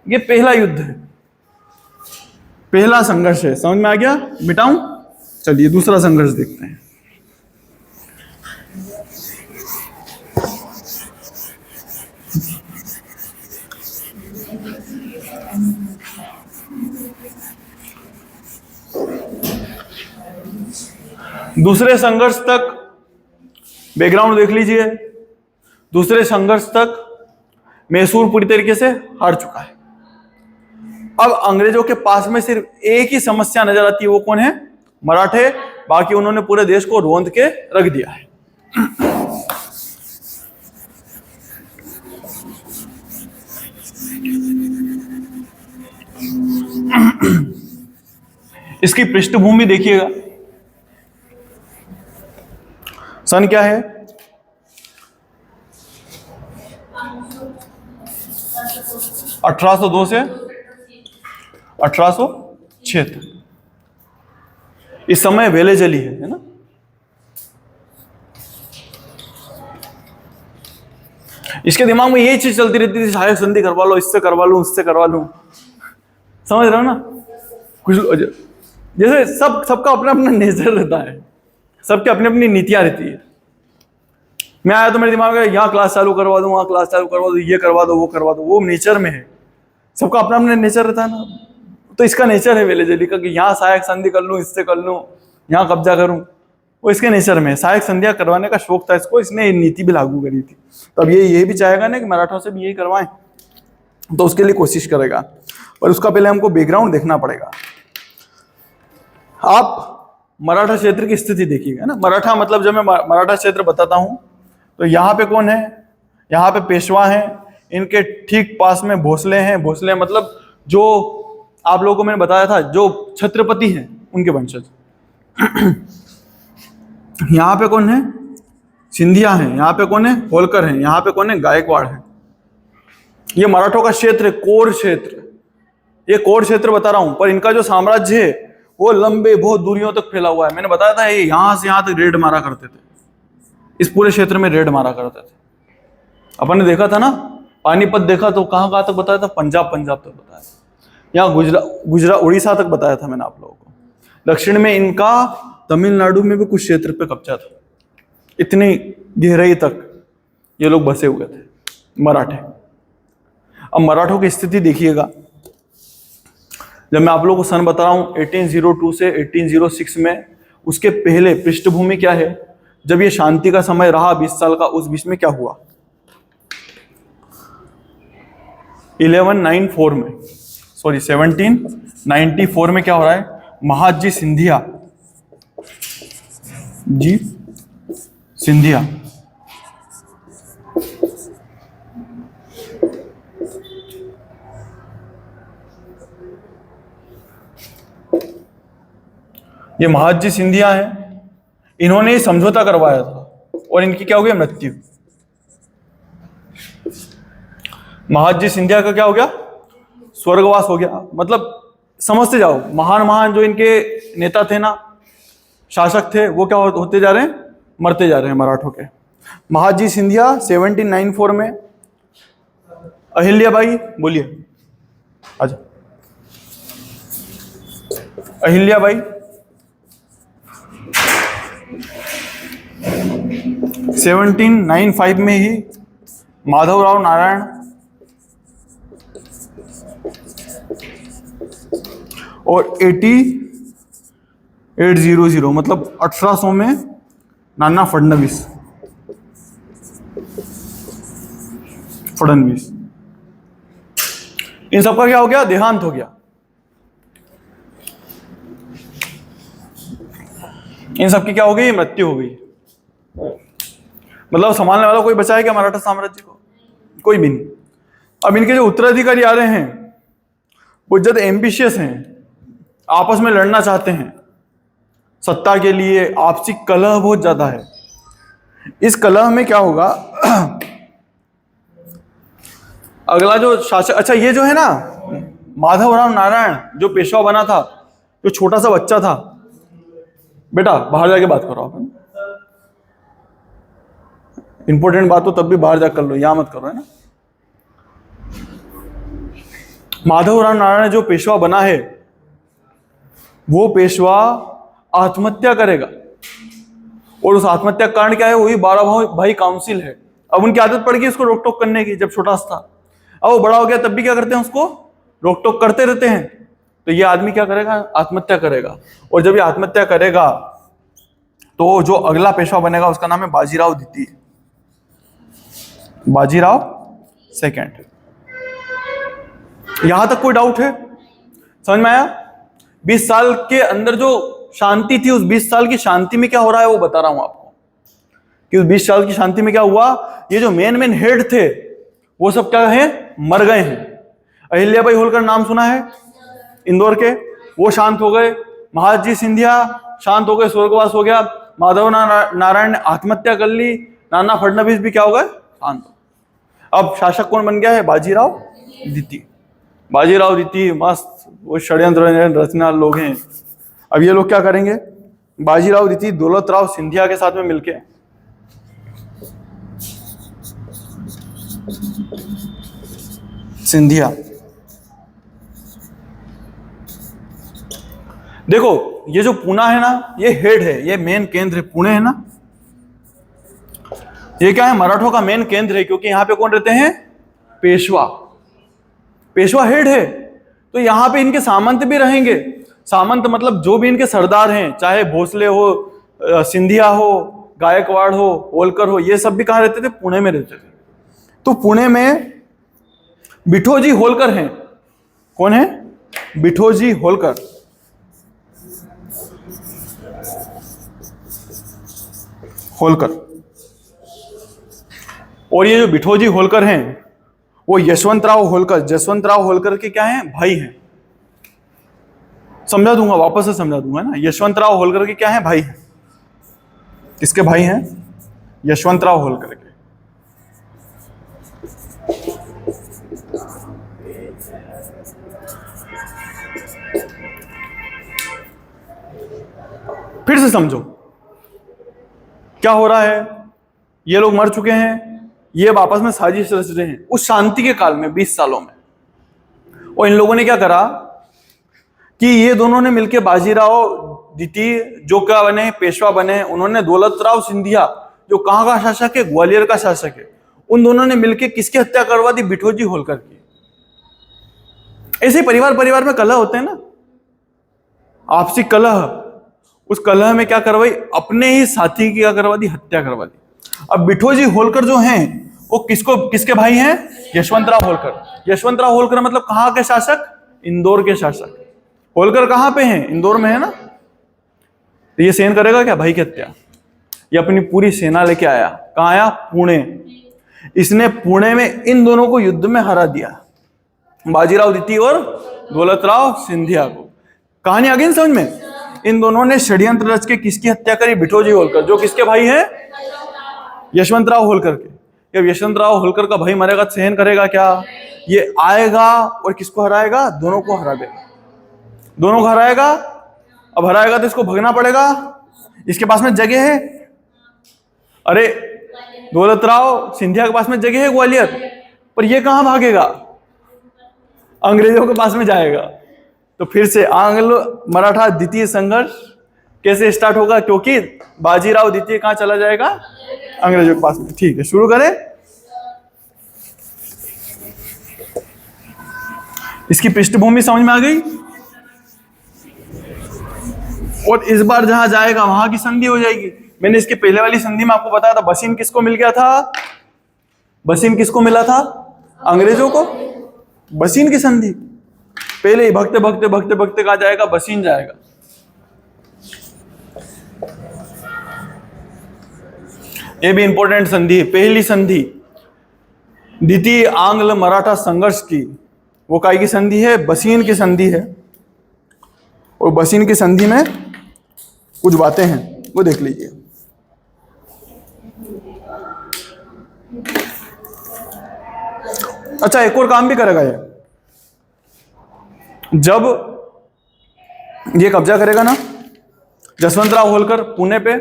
ये पहला युद्ध है, पहला संघर्ष है। समझ में आ गया? मिटाऊं? चलिए दूसरा संघर्ष देखते हैं। दूसरे संघर्ष तक बैकग्राउंड देख लीजिए। दूसरे संघर्ष तक मैसूर पूरी तरीके से हार चुका है। अब अंग्रेजों के पास में सिर्फ एक ही समस्या नजर आती है, वो कौन है? मराठे। बाकी उन्होंने पूरे देश को रोंद के रख दिया है। इसकी पृष्ठभूमि देखिएगा, सन क्या है? 1802 से 1876। इस समय वेले जली है ना। इसके दिमाग में यही चीज चलती रहती थी, सहायक संधि करवा लो, इससे करवा लूं, उससे करवा लूं। समझ रहे हो ना? कुछ जैसे सबका अपना अपना नेचर रहता है, सबके अपनी अपनी नीतियां रहती है। मैं आया तो मेरे दिमाग में यहाँ क्लास चालू करवा दूं, वहां क्लास चालू करवा दूं, ये करवा दो, वो करवा दो। वो नेचर में है, सबका अपना अपना नेचर रहता है ना। तो इसका नेचर है वेले जली का कि यहाँ सहायक संधि कर लूं, इससे कर लूं, यहाँ कब्जा करूं। वो इसके नेचर में है। सहायक संधियां करवाने का शौक था इसको, इसने नीति भी लागू करी थी। तो अब ये भी चाहेगा ना कि मराठों से भी यही करवाएं, तो उसके लिए कोशिश करेगा। पर उसका पहले हमको बैकग्राउंड देखना पड़ेगा। आप मराठा क्षेत्र की स्थिति देखिएगा ना। मराठा मतलब जब मैं मराठा क्षेत्र बताता हूं तो यहाँ पे कौन है? यहाँ पे पेशवा हैं, इनके ठीक पास में भोसले हैं। भोसले मतलब जो आप लोगों को मैंने बताया था, जो छत्रपति हैं उनके वंशज। यहाँ पे कौन है? सिंधिया हैं। यहाँ पे कौन है? होलकर हैं। यहाँ पे कौन है? गायकवाड़ है। ये मराठों का क्षेत्र है, कोर क्षेत्र। ये कोर क्षेत्र बता रहा हूं, पर इनका जो साम्राज्य है वो लंबे बहुत दूरियों तक फैला हुआ है। मैंने बताया था ये यहां से यहां तक रेड मारा करते थे, इस पूरे क्षेत्र में रेड मारा करते थे। अपन ने देखा था ना, पानीपत देखा तो कहां कहां तक बताया था? पंजाब तक बताया। यहाँ गुजरात उड़ीसा तक बताया था मैंने आप लोगों को। दक्षिण में इनका तमिलनाडु में भी कुछ क्षेत्र पे कब्जा था। इतनी गहराई तक ये लोग बसे हुए थे मराठे। अब मराठों की स्थिति देखिएगा। जब मैं आप लोगों को सन बता रहा हूं 1802 से 1806 में, उसके पहले पृष्ठभूमि क्या है? जब ये शांति का समय रहा 20 साल का, उस बीच में क्या हुआ? 1794 में क्या हो रहा है? महादजी सिंधिया ये महादजी सिंधिया हैं। इन्होंने ही समझौता करवाया था और इनकी क्या हो गया? मृत्यु। महादजी सिंधिया का क्या हो गया? स्वर्गवास हो गया। मतलब समझते जाओ, महान जो इनके नेता थे ना, शासक थे, वो क्या होते जा रहे हैं? मरते जा रहे हैं मराठों के। महादजी सिंधिया 1794 में। अहिल्याबाई, बोलिए आजा। अहिल्याबाई 1795 में ही। माधवराव नारायण और 1800 मतलब 1800 में नाना फडणवीस। इन सबका क्या हो गया? देहांत हो गया। इन सबकी क्या हो गई? मृत्यु हो गई। मतलब संभालने वाला कोई बचा है क्या मराठा साम्राज्य को? कोई भी नहीं। अब इनके जो उत्तराधिकारी आ रहे हैं वो ज्यादा एम्बिशियस हैं, आपस में लड़ना चाहते हैं सत्ता के लिए। आपसी कलह बहुत ज्यादा है। इस कलह में क्या होगा? अगला जो शासक, अच्छा ये जो है ना माधवराव नारायण, जो पेशवा बना था, जो छोटा सा बच्चा था, बेटा बाहर जाके बात करो आप। इंपॉर्टेंट बात हो तब भी बाहर जाकर कर लो, यहां मत करो, है ना। माधवराव नारायण जो पेशवा बना है, वो पेशवा आत्महत्या करेगा। और उस आत्महत्या का कारण क्या है? वही 12 भाई काउंसिल है। अब उनकी आदत पड़ गई उसको रोक टोक करने की, जब छोटा सा था। अब वो बड़ा हो गया तब भी क्या करते हैं? उसको रोक टोक करते रहते हैं। तो ये आदमी क्या करेगा? आत्महत्या करेगा। और जब ये आत्महत्या करेगा तो जो अगला पेशवा बनेगा उसका नाम है बाजीराव द्वितीय। बाजीराव सेकेंड। यहां तक कोई डाउट है? समझ में आया? 20 साल के अंदर जो शांति थी, उस 20 साल की शांति में क्या हो रहा है वो बता रहा हूं आपको कि उस 20 साल की शांति में क्या हुआ। ये जो मेन हेड थे वो सब क्या है, मर गए हैं। अहिल्याबाई होलकर नाम सुना है, इंदौर के, वो शांत हो गए। महादजी सिंधिया शांत हो गए, स्वर्गवास हो गया। माधव नारायण ने आत्महत्या कर ली। नाना फडणवीस भी क्या हो गए, शांत हो। अब शासक कौन बन गया है, बाजीराव द्वितीय। बाजीराव द्वितीय मस्त वो षड्यंत्र रचना लोग हैं। अब ये लोग क्या करेंगे, बाजीराव द्वितीय दौलतराव सिंधिया के साथ में मिलके सिंधिया, देखो ये जो पूना है ना, ये हेड है, ये मेन केंद्र है। पुणे है ना, ये क्या है, मराठों का मेन केंद्र है, क्योंकि यहां पे कौन रहते हैं, पेशवा। पेशवा हेड है, तो यहां पे इनके सामंत भी रहेंगे। सामंत मतलब जो भी इनके सरदार हैं, चाहे भोसले हो, सिंधिया हो, गायकवाड़ हो, होलकर हो, ये सब भी कहां रहते थे, पुणे में रहते थे। तो पुणे में बिठोजी होलकर हैं। कौन है, बिठोजी होलकर। होलकर, और ये जो बिठोजी होलकर हैं वो यशवंतराव होलकर, जसवंतराव होलकर के क्या हैं, भाई हैं। समझा दूंगा, वापस से समझा दूंगा ना। यशवंतराव होलकर के क्या हैं, भाई हैं। किसके भाई हैं, यशवंतराव होलकर के। फिर से समझो क्या हो रहा है। ये लोग मर चुके हैं, ये आपस में साजिश रच रहे हैं उस शांति के काल में 20 सालों में। और इन लोगों ने क्या करा कि ये दोनों ने मिलकर बाजीराव द्वितीय जो क्या बने, पेशवा बने, उन्होंने दौलतराव सिंधिया जो कहां का शासक है, ग्वालियर का शासक है, उन दोनों ने मिलकर किसकी हत्या करवा दी, बिठोजी होलकर की। ऐसे परिवार परिवार में कलह होते हैं ना, आपसी कलह। उस कलह में क्या करवाई, अपने ही साथी की क्या करवा दी, हत्या करवा दी। अब बिठोजी होलकर जो हैं वो किसके भाई हैं, यशवंतराव होलकर। यशवंतराव होलकर मतलब कहां के शासक, इंदौर के शासक। होलकर कहां पे हैं, इंदौर में है ना। तो ये सहन करेगा क्या भाई की हत्या। ये अपनी पूरी सेना लेके आया, कहां आया, पुणे। इसने पुणे में इन दोनों को युद्ध में हरा दिया, बाजीराव द्वितीय और दौलतराव सिंधिया को। कहानी आ गई समझ में। इन दोनों ने षड्यंत्र रच के किसकी हत्या करी, बिठोजी होलकर, जो किसके भाई हैं, यशवंतराव होलकर के। जब यशवंतराव होलकर का भाई मरेगा तो सहन करेगा क्या, ये आएगा और किसको हराएगा, दोनों को हरा देगा। दोनों को हराएगा। अब हराएगा तो इसको भगना पड़ेगा, इसके पास में जगह है। अरे दौलतराव सिंधिया के पास में जगह है ग्वालियर, पर ये कहां भागेगा, अंग्रेजों के पास में जाएगा। तो फिर से आंग्ल मराठा द्वितीय संघर्ष कैसे स्टार्ट होगा, क्योंकि बाजीराव द्वितीय कहां चला जाएगा, अंग्रेजों के पास में। ठीक है, शुरू करें। इसकी पृष्ठभूमि समझ में आ गई। और इस बार जहां जाएगा वहां की संधि हो जाएगी। मैंने इसके पहले वाली संधि में आपको बताया था, बसीन किसको मिल गया था, बसीन किसको मिला था, अंग्रेजों को। बसीन की संधि पहले ही भगते भगते भगते भगते कहा जाएगा, बसीन जाएगा। ये भी इंपॉर्टेंट संधि है, पहली संधि द्वितीय आंग्ल मराठा संघर्ष की। वो काय की संधि है, बसीन की संधि है। और बसीन की संधि में कुछ बातें हैं, वो देख लीजिए। अच्छा, एक और काम भी करेगा ये। जब ये कब्जा करेगा ना जसवंतराव होलकर पुणे पे,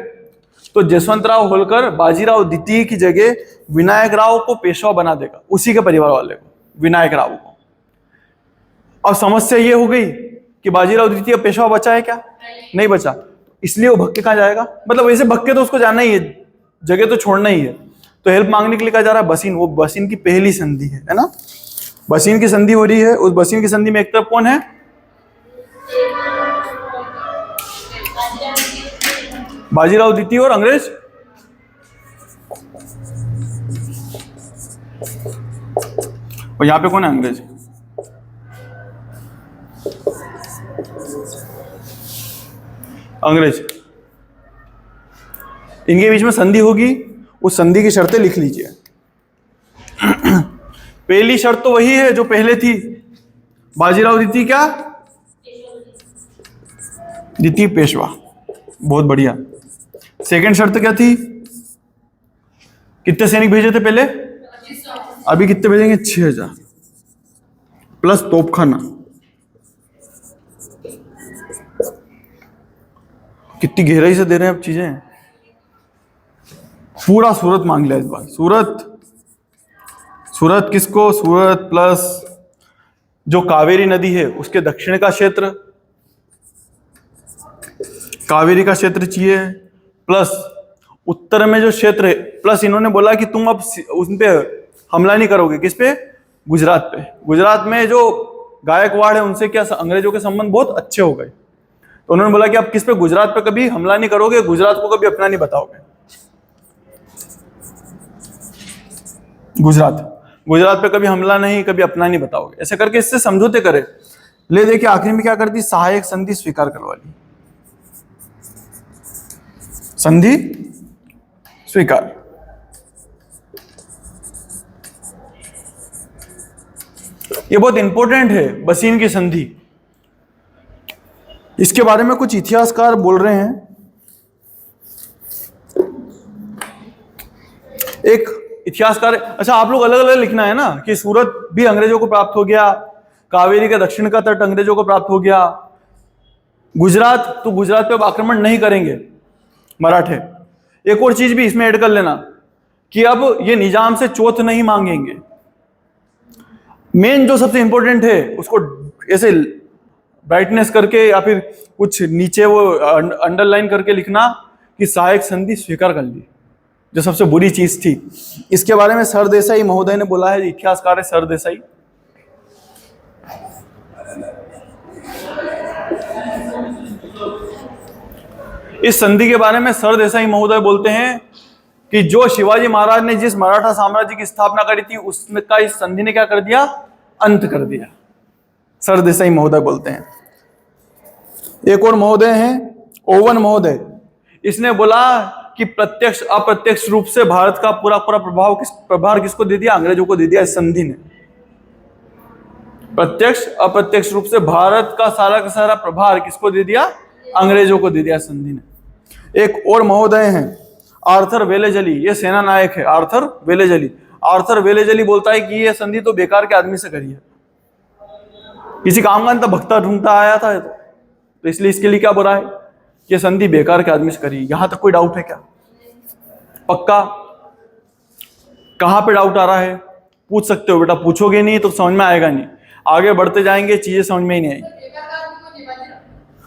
तो जसवंतराव होलकर बाजीराव द्वितीय की जगह विनायक राव को पेशवा बना देगा, उसी के परिवार वाले को, विनायक राव को। अब समस्या ये हो गई कि बाजीराव द्वितीय पेशवा बचा है क्या, नहीं बचा। इसलिए वो भक्के कहां जाएगा, मतलब वैसे भक्के तो उसको जाना ही है, जगह तो छोड़ना ही है। तो हेल्प मांगने के लिए कहा जा रहा है बसीन। वो बसीन की पहली संधि है ना, बसीन की संधि हो रही है। उस बसीन की संधि में एक तरफ कौन है, बाजीराव द्वितीय और अंग्रेज। और यहाँ पे कौन है? अंग्रेज। अंग्रेज, इनके बीच में संधि होगी, उस संधि की शर्तें लिख लीजिए। पहली शर्त तो वही है जो पहले थी, बाजीराव द्वितीय क्या? द्वितीय पेशवा। बहुत बढ़िया। सेकंड शर्त क्या थी? कितने सैनिक भेजे थे पहले? अभी कितने भेजेंगे? 6000 प्लस तोपखाना। कितनी गहराई से दे रहे हैं अब चीजें। पूरा सूरत मांग लिया इस बार। सूरत, सूरत किसको? सूरत प्लस जो कावेरी नदी है उसके दक्षिण का क्षेत्र, कावेरी का क्षेत्र चाहिए, प्लस उत्तर में जो क्षेत्र है, प्लस इन्होंने बोला कि तुम अब उन पे हमला नहीं करोगे। किस पे? गुजरात पे। गुजरात में जो गायकवाड़ है उनसे क्या अंग्रेजों के संबंध बहुत अच्छे हो गए, तो उन्होंने बोला कि आप किस पे? गुजरात पे कभी हमला नहीं करोगे, गुजरात को कभी अपना नहीं बताओगे। गुजरात पे कभी हमला नहीं, कभी अपना नहीं बताओगे, ऐसे करके इससे समझौते करे। ले देखिए आखिरी में क्या करती? सहायक संधि स्वीकार करवा ली। संधि स्वीकार। ये बहुत इंपॉर्टेंट है, बसीन की संधि। इसके बारे में कुछ इतिहासकार बोल रहे हैं। एक इतिहासकार, अच्छा आप लोग अलग अलग लिखना है ना, कि सूरत भी अंग्रेजों को प्राप्त हो गया, कावेरी के दक्षिण का तट अंग्रेजों को प्राप्त हो गया, गुजरात तो गुजरात पे अब आक्रमण नहीं करेंगे मराठे। एक और चीज भी इसमें ऐड कर लेना कि अब ये निजाम से चौथ नहीं मांगेंगे। मेन जो सबसे इंपॉर्टेंट है उसको ऐसे ब्राइटनेस करके या फिर कुछ नीचे वो अंडरलाइन करके लिखना कि सहायक संधि स्वीकार कर ली, जो सबसे बुरी चीज थी। इसके बारे में सरदेसाई महोदय ने बोला है, इतिहासकार है सरदेसाई। इस संधि के बारे में सरदेसाई महोदय बोलते हैं कि जो शिवाजी महाराज ने जिस मराठा साम्राज्य की स्थापना करी थी उसका इस संधि ने क्या कर दिया? अंत कर दिया। सरदेसाई महोदय बोलते हैं। एक और महोदय हैं ओवन महोदय। इसने बोला कि प्रत्यक्ष अप्रत्यक्ष रूप से भारत का पूरा पूरा प्रभार किसको दे दिया? अंग्रेजों को दे दिया इस संधि ने। प्रत्यक्ष अप्रत्यक्ष रूप से भारत का सारा प्रभार किसको दे दिया? अंग्रेजों को दे दिया संधि ने। एक और महोदय हैं आर्थर वेलेजली, ये सेना नायक है आर्थर वेलेजली। आर्थर वेलेजली बोलता है कि ये संधि तो बेकार के आदमी से करी है, किसी काम का नहीं था, भक्ता ढूंढता आया था, तो इसलिए इसके लिए क्या बुरा है? ये संधि बेकार के आदमी से करी। यहां तक कोई डाउट है क्या? पक्का? कहां पे डाउट आ रहा है? पूछ सकते हो बेटा, पूछोगे नहीं तो समझ में आएगा नहीं, आगे बढ़ते जाएंगे चीजें समझ में ही नहीं आएगी।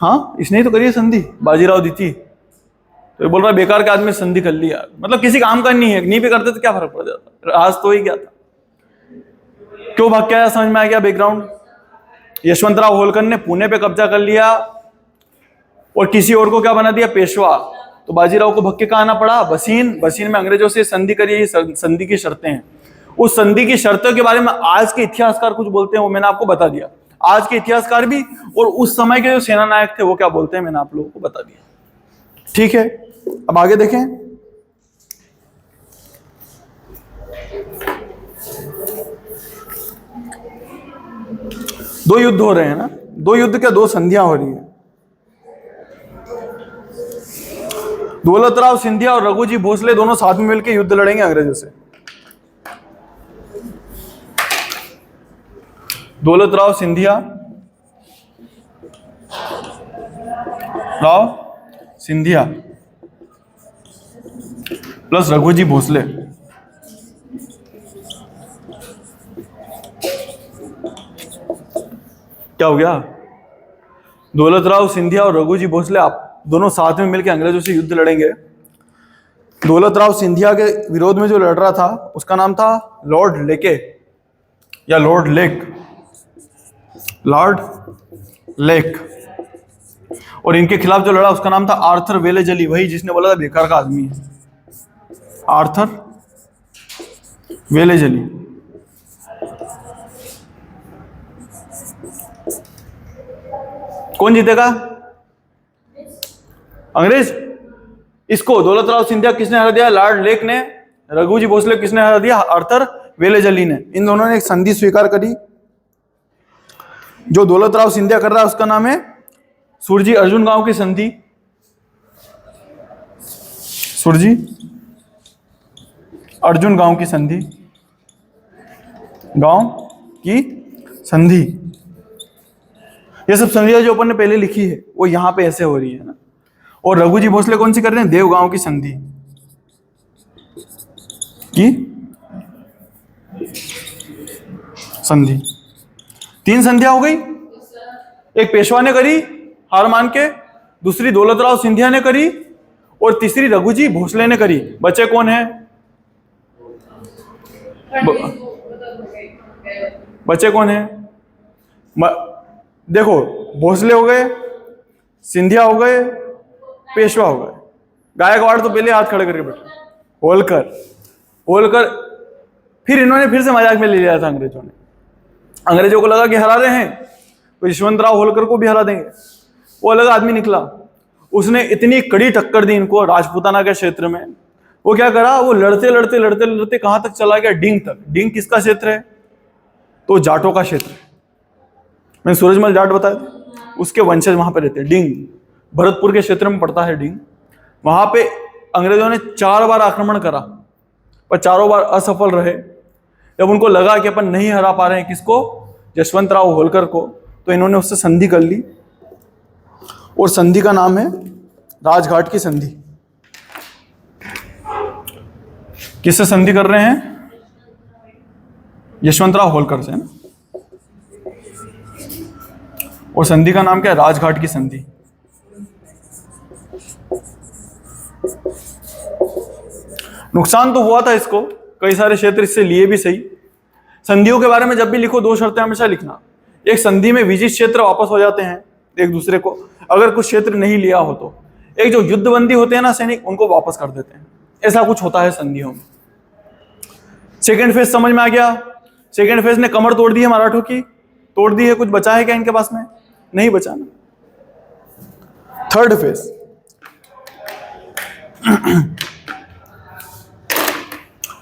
हाँ, इसने ही तो करी है संधि, बाजीराव द्वितीय। तो ये बोल रहा है बेकार के आदमी संधि कर लिया, मतलब किसी काम का नहीं है, नहीं भी करते तो क्या फर्क पड़ जाता, आज तो ही क्या था। क्यों भाग के आया समझ में आ गया बैकग्राउंड। यशवंतराव होलकर ने पुणे पे कब्जा कर लिया और किसी और को क्या बना दिया? पेशवा। तो बाजीराव को भग के कहाँ आना पड़ा? बसीन। बसीन में अंग्रेजों से संधि करी, ये संधि की शर्तें हैं। उस संधि की शर्तों के बारे में आज के इतिहासकार कुछ बोलते हैं, वो मैंने आपको बता दिया। आज के इतिहासकार भी और उस समय के जो सेना नायक थे वो क्या बोलते हैं मैंने आप लोगों को बता दिया। ठीक है, अब आगे देखें। दो युद्ध हो रहे हैं ना, दो युद्ध क्या, दो संधियां हो रही है। दौलतराव सिंधिया और रघुजी भोसले दोनों साथ में मिलकर युद्ध लड़ेंगे अंग्रेजों से। दौलतराव सिंधिया, प्लस रघुजी भोसले। क्या हो गया? दौलतराव सिंधिया और रघुजी भोसले आप दोनों साथ में मिलकर अंग्रेजों से युद्ध लड़ेंगे। दौलतराव सिंधिया के विरोध में जो लड़ रहा था उसका नाम था लॉर्ड लेके या लॉर्ड लेक, लॉर्ड लेक। और इनके खिलाफ जो लड़ा उसका नाम था आर्थर वेलेजली, वही जिसने बोला था बेकार का आदमी है, आर्थर वेलेजली। कौन जीतेगा? अंग्रेज। इसको दौलतराव सिंधिया किसने हरा दिया? लॉर्ड लेक ने। रघुजी भोसले किसने हरा दिया? आर्थर वेलेजली ने। इन दोनों ने एक संधि स्वीकार करी। जो दौलतराव सिंधिया कर रहा है उसका नाम है सुरजी अर्जुन गांव की संधि। सुरजी अर्जुन गांव की संधि, गांव की संधि। ये सब संधियां जो अपन ने पहले लिखी है वो यहां पे ऐसे हो रही है ना। और रघुजी भोसले कौन सी कर रहे हैं? देवगांव की संधि की संधि। 3 संधियां हो गई। एक पेशवा ने करी हार मान के, दूसरी दौलतराव सिंधिया ने करी, और तीसरी रघुजी भोसले ने करी। बचे कौन है? बचे कौन है? देखो, भोसले हो गए, सिंधिया हो गए, पेशवा हो गए। गायकवाड़ तो पहले हाथ खड़े करके बैठे। होलकर फिर इन्होंने फिर से मजाक में ले लिया था अंग्रेजों ने। अंग्रेजों को लगा कि हरा रहे हैं तो यशवंतराव होलकर को भी हरा देंगे। वो अलग आदमी निकला, उसने इतनी कड़ी टक्कर दी इनको राजपूताना के क्षेत्र में। वो क्या करा? वो लड़ते लड़ते लड़ते लड़ते कहां तक चला गया? डींग तक। डींग किसका क्षेत्र है? तो जाटों का क्षेत्र है। मैंने सूरजमल जाट बताया था, उसके वंशज वहां पे रहते हैं। डींग भरतपुर के क्षेत्र में पड़ता है डींग। वहां पे अंग्रेजों ने 4 बार आक्रमण करा, पर चारों बार असफल रहे। जब उनको लगा कि अपन नहीं हरा पा रहे हैं किसको? यशवंतराव होलकर को, तो इन्होंने उससे संधि कर ली, और संधि का नाम है राजघाट की संधि। किससे संधि कर रहे हैं? यशवंतराव होलकर से ना। और संधि का नाम क्या है? राजघाट की संधि। नुकसान तो हुआ था इसको, कई सारे क्षेत्र इससे लिए भी सही। संधियों के बारे में जब भी लिखो 2 शर्तें हमेशा लिखना। एक, संधि में विजित क्षेत्र वापस हो जाते हैं एक दूसरे को, अगर कुछ क्षेत्र नहीं लिया हो तो। एक, जो युद्धबंदी होते हैं ना सैनिक, उनको वापस कर देते हैं। ऐसा कुछ होता है संधियों में। सेकेंड फेज समझ में आ गया? सेकेंड फेज ने कमर तोड़ दी है मराठों की, तोड़ दी है। कुछ बचा है क्या इनके पास में? नहीं बचा ना। थर्ड फेज,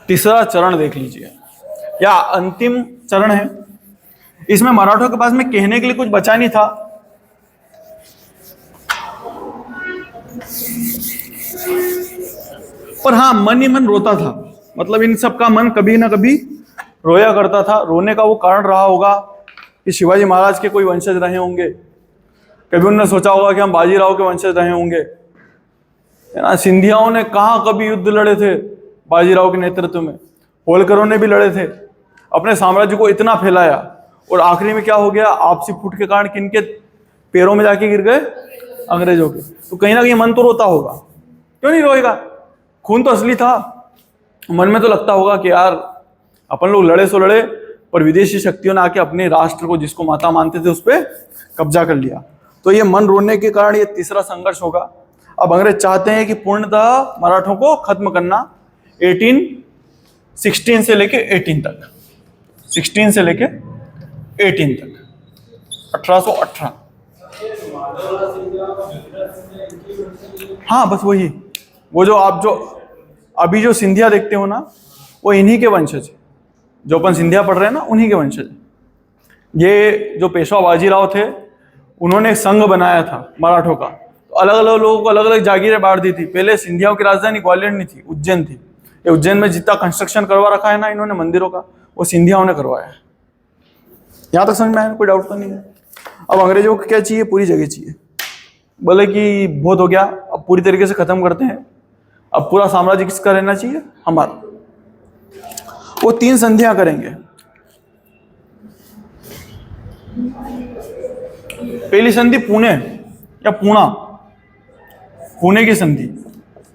तीसरा चरण देख लीजिए, या अंतिम चरण है। इसमें मराठों के पास में कहने के लिए कुछ बचा नहीं था। पर हाँ, मन ही मन रोता था। मतलब इन सब का मन कभी ना कभी रोया करता था। रोने का वो कारण रहा होगा कि शिवाजी महाराज के कोई वंशज रहे होंगे, कभी उन्होंने सोचा होगा कि हम बाजीराव के वंशज रहे होंगे, है ना। सिंधियाओं ने कहाँ कभी युद्ध लड़े थे बाजीराव के नेतृत्व में, होलकरों ने भी लड़े थे, अपने साम्राज्य को इतना फैलाया, और आखिरी में क्या हो गया? आपसी फूट के कारण किनके पैरों में जाके गिर गए? अंग्रेजों के। तो कहीं ना कहीं मन तो रोता होगा, क्यों नहीं रोएगा? खून तो असली था। मन में तो लगता होगा कि यार अपन लोग लड़े सो लड़े, पर विदेशी शक्तियों ने आके अपने राष्ट्र को, जिसको माता मानते थे, उस पर कब्जा कर लिया। तो ये मन रोने के कारण ये तीसरा संघर्ष होगा। अब अंग्रेज चाहते हैं कि पूर्णतः मराठों को खत्म करना 16 से लेके 18 तक, 16 से लेके 18 तक, 1818। हाँ, बस वही, वो जो आप जो अभी जो सिंधिया देखते हो ना, वो इन्हीं के वंशज है। जो अपन सिंधिया पढ़ रहे हैं ना, उन्हीं के वंशज है। ये जो पेशवा बाजीराव थे, उन्होंने एक संघ बनाया था मराठों का। तो अलग अलग लोगों को अलग अलग जागीरें बांट दी थी। पहले सिंधियाओं की राजधानी ग्वालियर नहीं थी, उज्जैन थी। ये उज्जैन में जितना कंस्ट्रक्शन करवा रखा है ना इन्होंने मंदिरों का, वो सिंधियाओं ने करवाया है। यहाँ तक समझ में आया? कोई डाउट तो नहीं है? अब अंग्रेजों को क्या चाहिए? पूरी जगह चाहिए। बोले कि बहुत हो गया, अब पूरी तरीके से खत्म करते हैं। अब पूरा साम्राज्य किसका रहना चाहिए? हमारा। वो 3 संधियां करेंगे। पहली संधि पुणे या पूना, पुणे की संधि,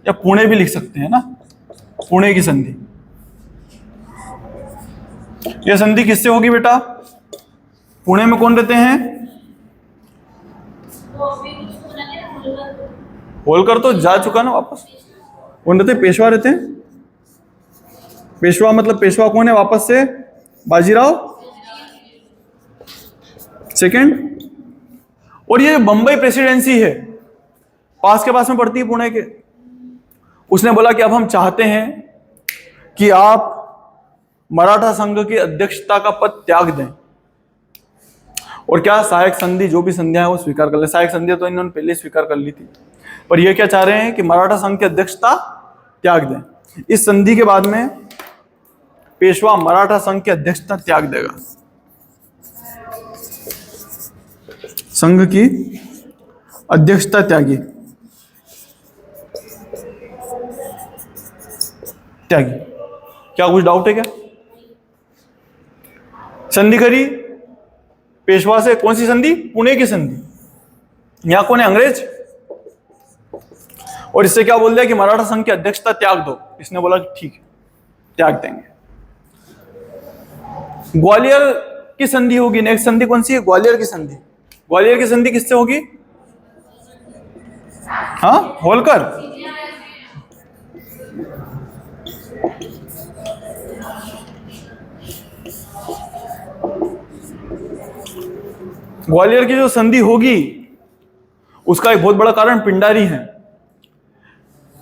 या पुणे भी लिख सकते हैं ना, पुणे की संधि। यह संधि किससे होगी बेटा? पुणे में कौन रहते हैं? होलकर तो जा चुका ना वापस। कौन रहते? पेशवा रहते हैं। पेशवा मतलब पेशवा कौन है वापस से? बाजीराव सेकंड। और ये बंबई प्रेसिडेंसी है, पास के पास में पड़ती है पुणे के, उसने बोला कि अब हम चाहते हैं कि आप मराठा संघ की अध्यक्षता का पद त्याग दें और क्या सहायक संधि जो भी संधियां है वो स्वीकार कर ले। सहायक संधि तो इन्होंने पहले स्वीकार कर ली थी, पर ये क्या चाह रहे हैं कि मराठा संघ की अध्यक्षता त्याग दें। इस संधि के बाद में पेशवा मराठा संघ की अध्यक्षता त्याग देगा, संघ की अध्यक्षता त्यागी त्यागी। क्या कुछ डाउट है क्या? संधि करी पेशवा से, कौन सी संधि? पुणे की संधि। यहां कौन है? अंग्रेज। और इससे क्या बोल दिया कि मराठा संघ की अध्यक्षता त्याग दो। इसने बोला कि ठीक है, त्याग देंगे। ग्वालियर की संधि होगी, नेक्स्ट संधि कौन सी है? ग्वालियर की संधि। ग्वालियर की संधि किससे होगी? हाँ, होलकर। ग्वालियर की जो संधि होगी उसका एक बहुत बड़ा कारण पिंडारी है।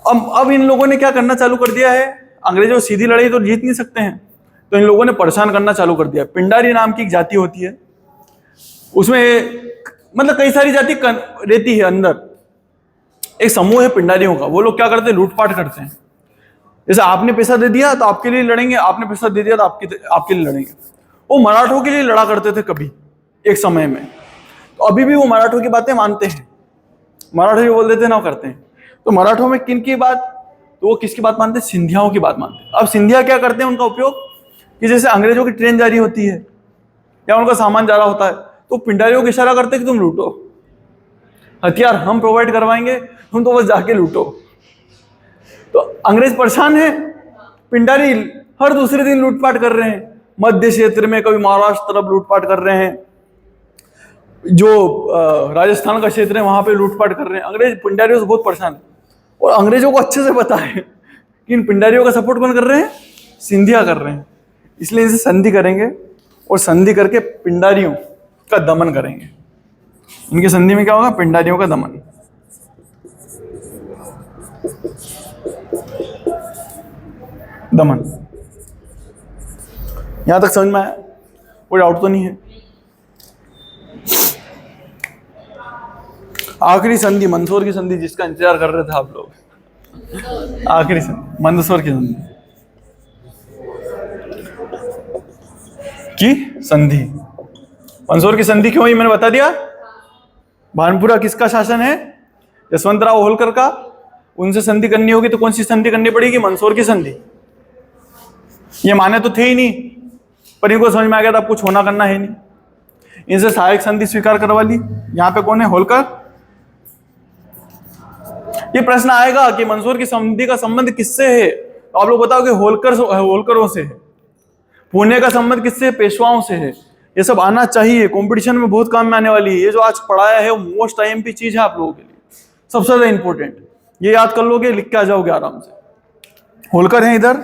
अब इन लोगों ने क्या करना चालू कर दिया है, अंग्रेजों सीधी लड़ाई तो जीत नहीं सकते हैं, तो इन लोगों ने परेशान करना चालू कर दिया। पिंडारी नाम की एक जाति होती है, उसमें मतलब कई सारी जाति रहती है अंदर। एक समूह है पिंडारियों का, वो लोग क्या करते हैं? लूटपाट करते हैं। जैसे आपने पैसा दे दिया तो आपके लिए लड़ेंगे, आपने पैसा दे दिया तो आपके लिए लड़ेंगे। वो मराठों के लिए लड़ा करते थे कभी एक समय में, तो अभी भी वो मराठों की बातें मानते हैं। मराठे जो बोल देते हैं ना वो करते हैं। तो मराठों में किन की बात? तो वो किसकी बात मानते हैं? सिंधियाओं की बात मानते हैं। अब सिंधिया क्या करते हैं? उनका उपयोग कि जैसे अंग्रेजों की ट्रेन जा रही होती है या उनका सामान जा रहा होता है, तो पिंडारियों को इशारा करते हैं कि तुम लूटो, हथियार हम प्रोवाइड करवाएंगे, तुम तो बस जाके लूटो। तो अंग्रेज परेशान है, पिंडारी हर दूसरे दिन लूटपाट कर रहे हैं। मध्य क्षेत्र में कभी महाराष्ट्र तरफ लूटपाट कर रहे हैं, जो राजस्थान का क्षेत्र है वहां पे लूटपाट कर रहे हैं। अंग्रेज पिंडारियों से बहुत परेशान है, और अंग्रेजों को अच्छे से पता है कि इन पिंडारियों का सपोर्ट कौन कर रहे हैं? सिंधिया कर रहे हैं। इसलिए इनसे संधि करेंगे और संधि करके पिंडारियों का दमन करेंगे। इनकी संधि में क्या होगा? पिंडारियों का दमन। दमन यहां तक समझ में आया? कोई डाउट तो नहीं है? आखिरी संधि मंदसौर की संधि, जिसका इंतजार कर रहे थे आप लोग। आखिरी संधि मंदसौर की संधि मंदसौर की संधि क्यों हुई मैंने बता दिया। भानपुरा किसका शासन है? यशवंतराव होलकर का। उनसे संधि करनी होगी तो कौन सी संधि करनी पड़ेगी? मंदसौर की संधि। ये माने तो थे ही नहीं, पर इनको समझ में आ गया था कुछ होना करना है नहीं, इनसे सहायक संधि स्वीकार करवा ली। यहां पे कौन है? होलकर। ये प्रश्न आएगा कि मंदसौर की संधि का संबंध किससे है, तो आप लोग बताओ कि होलकरों से है। पुणे का संबंध किससे है? पेशवाओं से है। ये सब आना चाहिए, कंपटीशन में बहुत काम में आने वाली है। ये जो आज पढ़ाया है वो मोस्ट आईएमपी चीज है आप लोगों के लिए, सबसे ज्यादा इंपॉर्टेंट। ये याद कर लोगे, लिख के आ जाओगे आराम से। होलकर है इधर,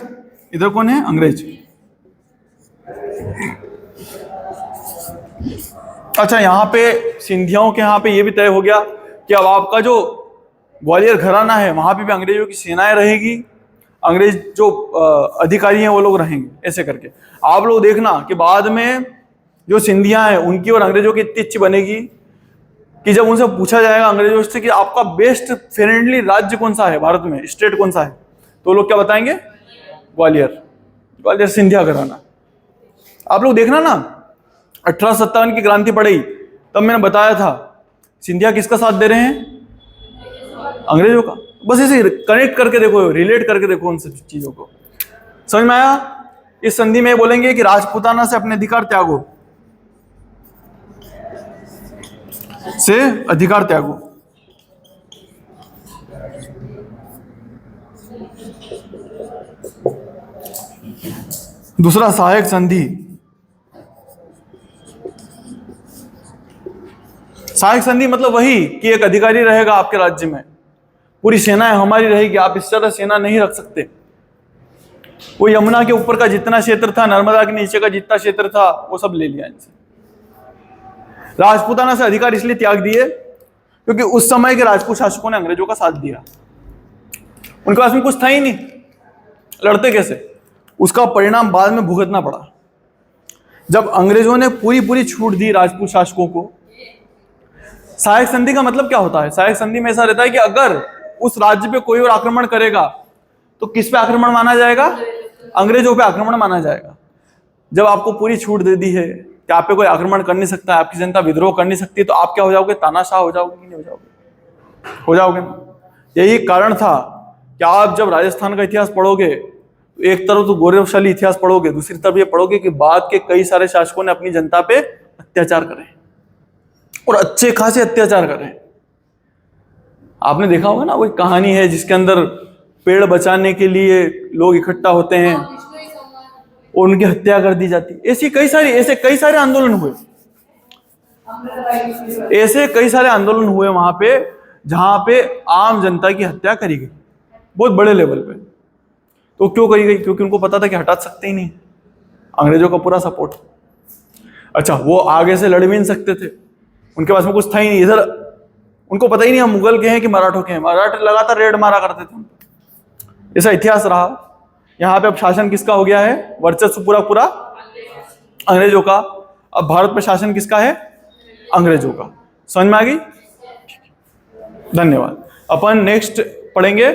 इधर कौन है? अंग्रेज। अच्छा, यहाँ पे सिंधियाओं के यहाँ पे ये भी तय हो गया कि अब आपका जो ग्वालियर घराना है वहां पे भी अंग्रेजों की सेनाएं रहेगी, अंग्रेज जो अधिकारी हैं वो लोग रहेंगे। ऐसे करके आप लोग देखना कि बाद में जो सिंधिया हैं उनकी और अंग्रेजों की इतनी अच्छी बनेगी कि जब उनसे पूछा जाएगा अंग्रेजों से कि आपका बेस्ट फ्रेंडली राज्य कौन सा है भारत में, स्टेट कौन सा है, तो लोग क्या बताएंगे? ग्वालियर। ग्वालियर सिंधिया घराना। आप लोग देखना ना, 1857 की क्रांति पड़ी तब मैंने बताया था सिंधिया किसका साथ दे रहे हैं? अंग्रेजों का। बस इसे कनेक्ट करके देखो, रिलेट करके देखो उन सब चीजों को। समझ में आया? इस संधि में बोलेंगे कि राजपूताना से अपने अधिकार त्यागो, से अधिकार त्यागो। दूसरा सहायक संधि। सहायक संधि मतलब वही कि एक अधिकारी रहेगा आपके राज्य में, पूरी सेना हमारी रहेगी, आप इस तरह सेना नहीं रख सकते। वो यमुना के ऊपर का जितना क्षेत्र था, नर्मदा के नीचे का जितना क्षेत्र था, वो सब ले लिया इनसे। राजपूताना से अधिकार इसलिए त्याग दिए क्योंकि उस समय के राजपूत शासकों ने अंग्रेजों का साथ दिया, उनके पास में कुछ था ही नहीं, लड़ते कैसे? उसका परिणाम बाद में भुगतना पड़ा। जब अंग्रेजों ने पूरी पूरी छूट दी राजपूत शासकों को, सहायक संधि का मतलब क्या होता है? सहायक संधि में ऐसा रहता है कि अगर उस राज्य पे कोई और आक्रमण करेगा तो किस पे आक्रमण माना जाएगा? अंग्रेजों पे आक्रमण माना जाएगा। जब आपको पूरी छूट दे दी है कि आप पे कोई आक्रमण कर नहीं सकता, आपकी जनता विद्रोह कर नहीं सकती, तो आप क्या हो जाओगे? तानाशाह हो जाओगे कि नहीं हो जाओगे? हो जाओगे ना। यही कारण था कि आप जब राजस्थान का इतिहास पढ़ोगे तो एक तरफ तो गौरवशाली इतिहास पढ़ोगे, दूसरी तरफ ये पढ़ोगे कि बाद के कई सारे शासकों ने अपनी जनता पे अत्याचार करे और अच्छे खासे अत्याचार करे। आपने देखा होगा ना, वो एक कहानी है जिसके अंदर पेड़ बचाने के लिए लोग इकट्ठा होते हैं और उनकी हत्या कर दी जाती। ऐसे कई सारे आंदोलन हुए, ऐसे कई सारे आंदोलन हुए वहां पे जहां पे आम जनता की हत्या करी गई, बहुत बड़े लेवल पे। तो क्यों करी गई? क्योंकि उनको पता था कि हटा सकते ही नहीं, अंग्रेजों का पूरा सपोर्ट। अच्छा, वो आगे से लड़ भी नहीं सकते थे, उनके पास में कुछ था ही नहीं। इधर उनको पता ही नहीं हम मुगल के हैं कि मराठों के हैं। मराठे लगातार रेड मारा करते थे, ऐसा इतिहास रहा। यहाँ पे अब शासन किसका हो गया है? वर्चस्व पूरा पूरा अंग्रेजों का। अब भारत पे शासन किसका है? अंग्रेजों का। समझ में आ गई? धन्यवाद। अपन नेक्स्ट पढ़ेंगे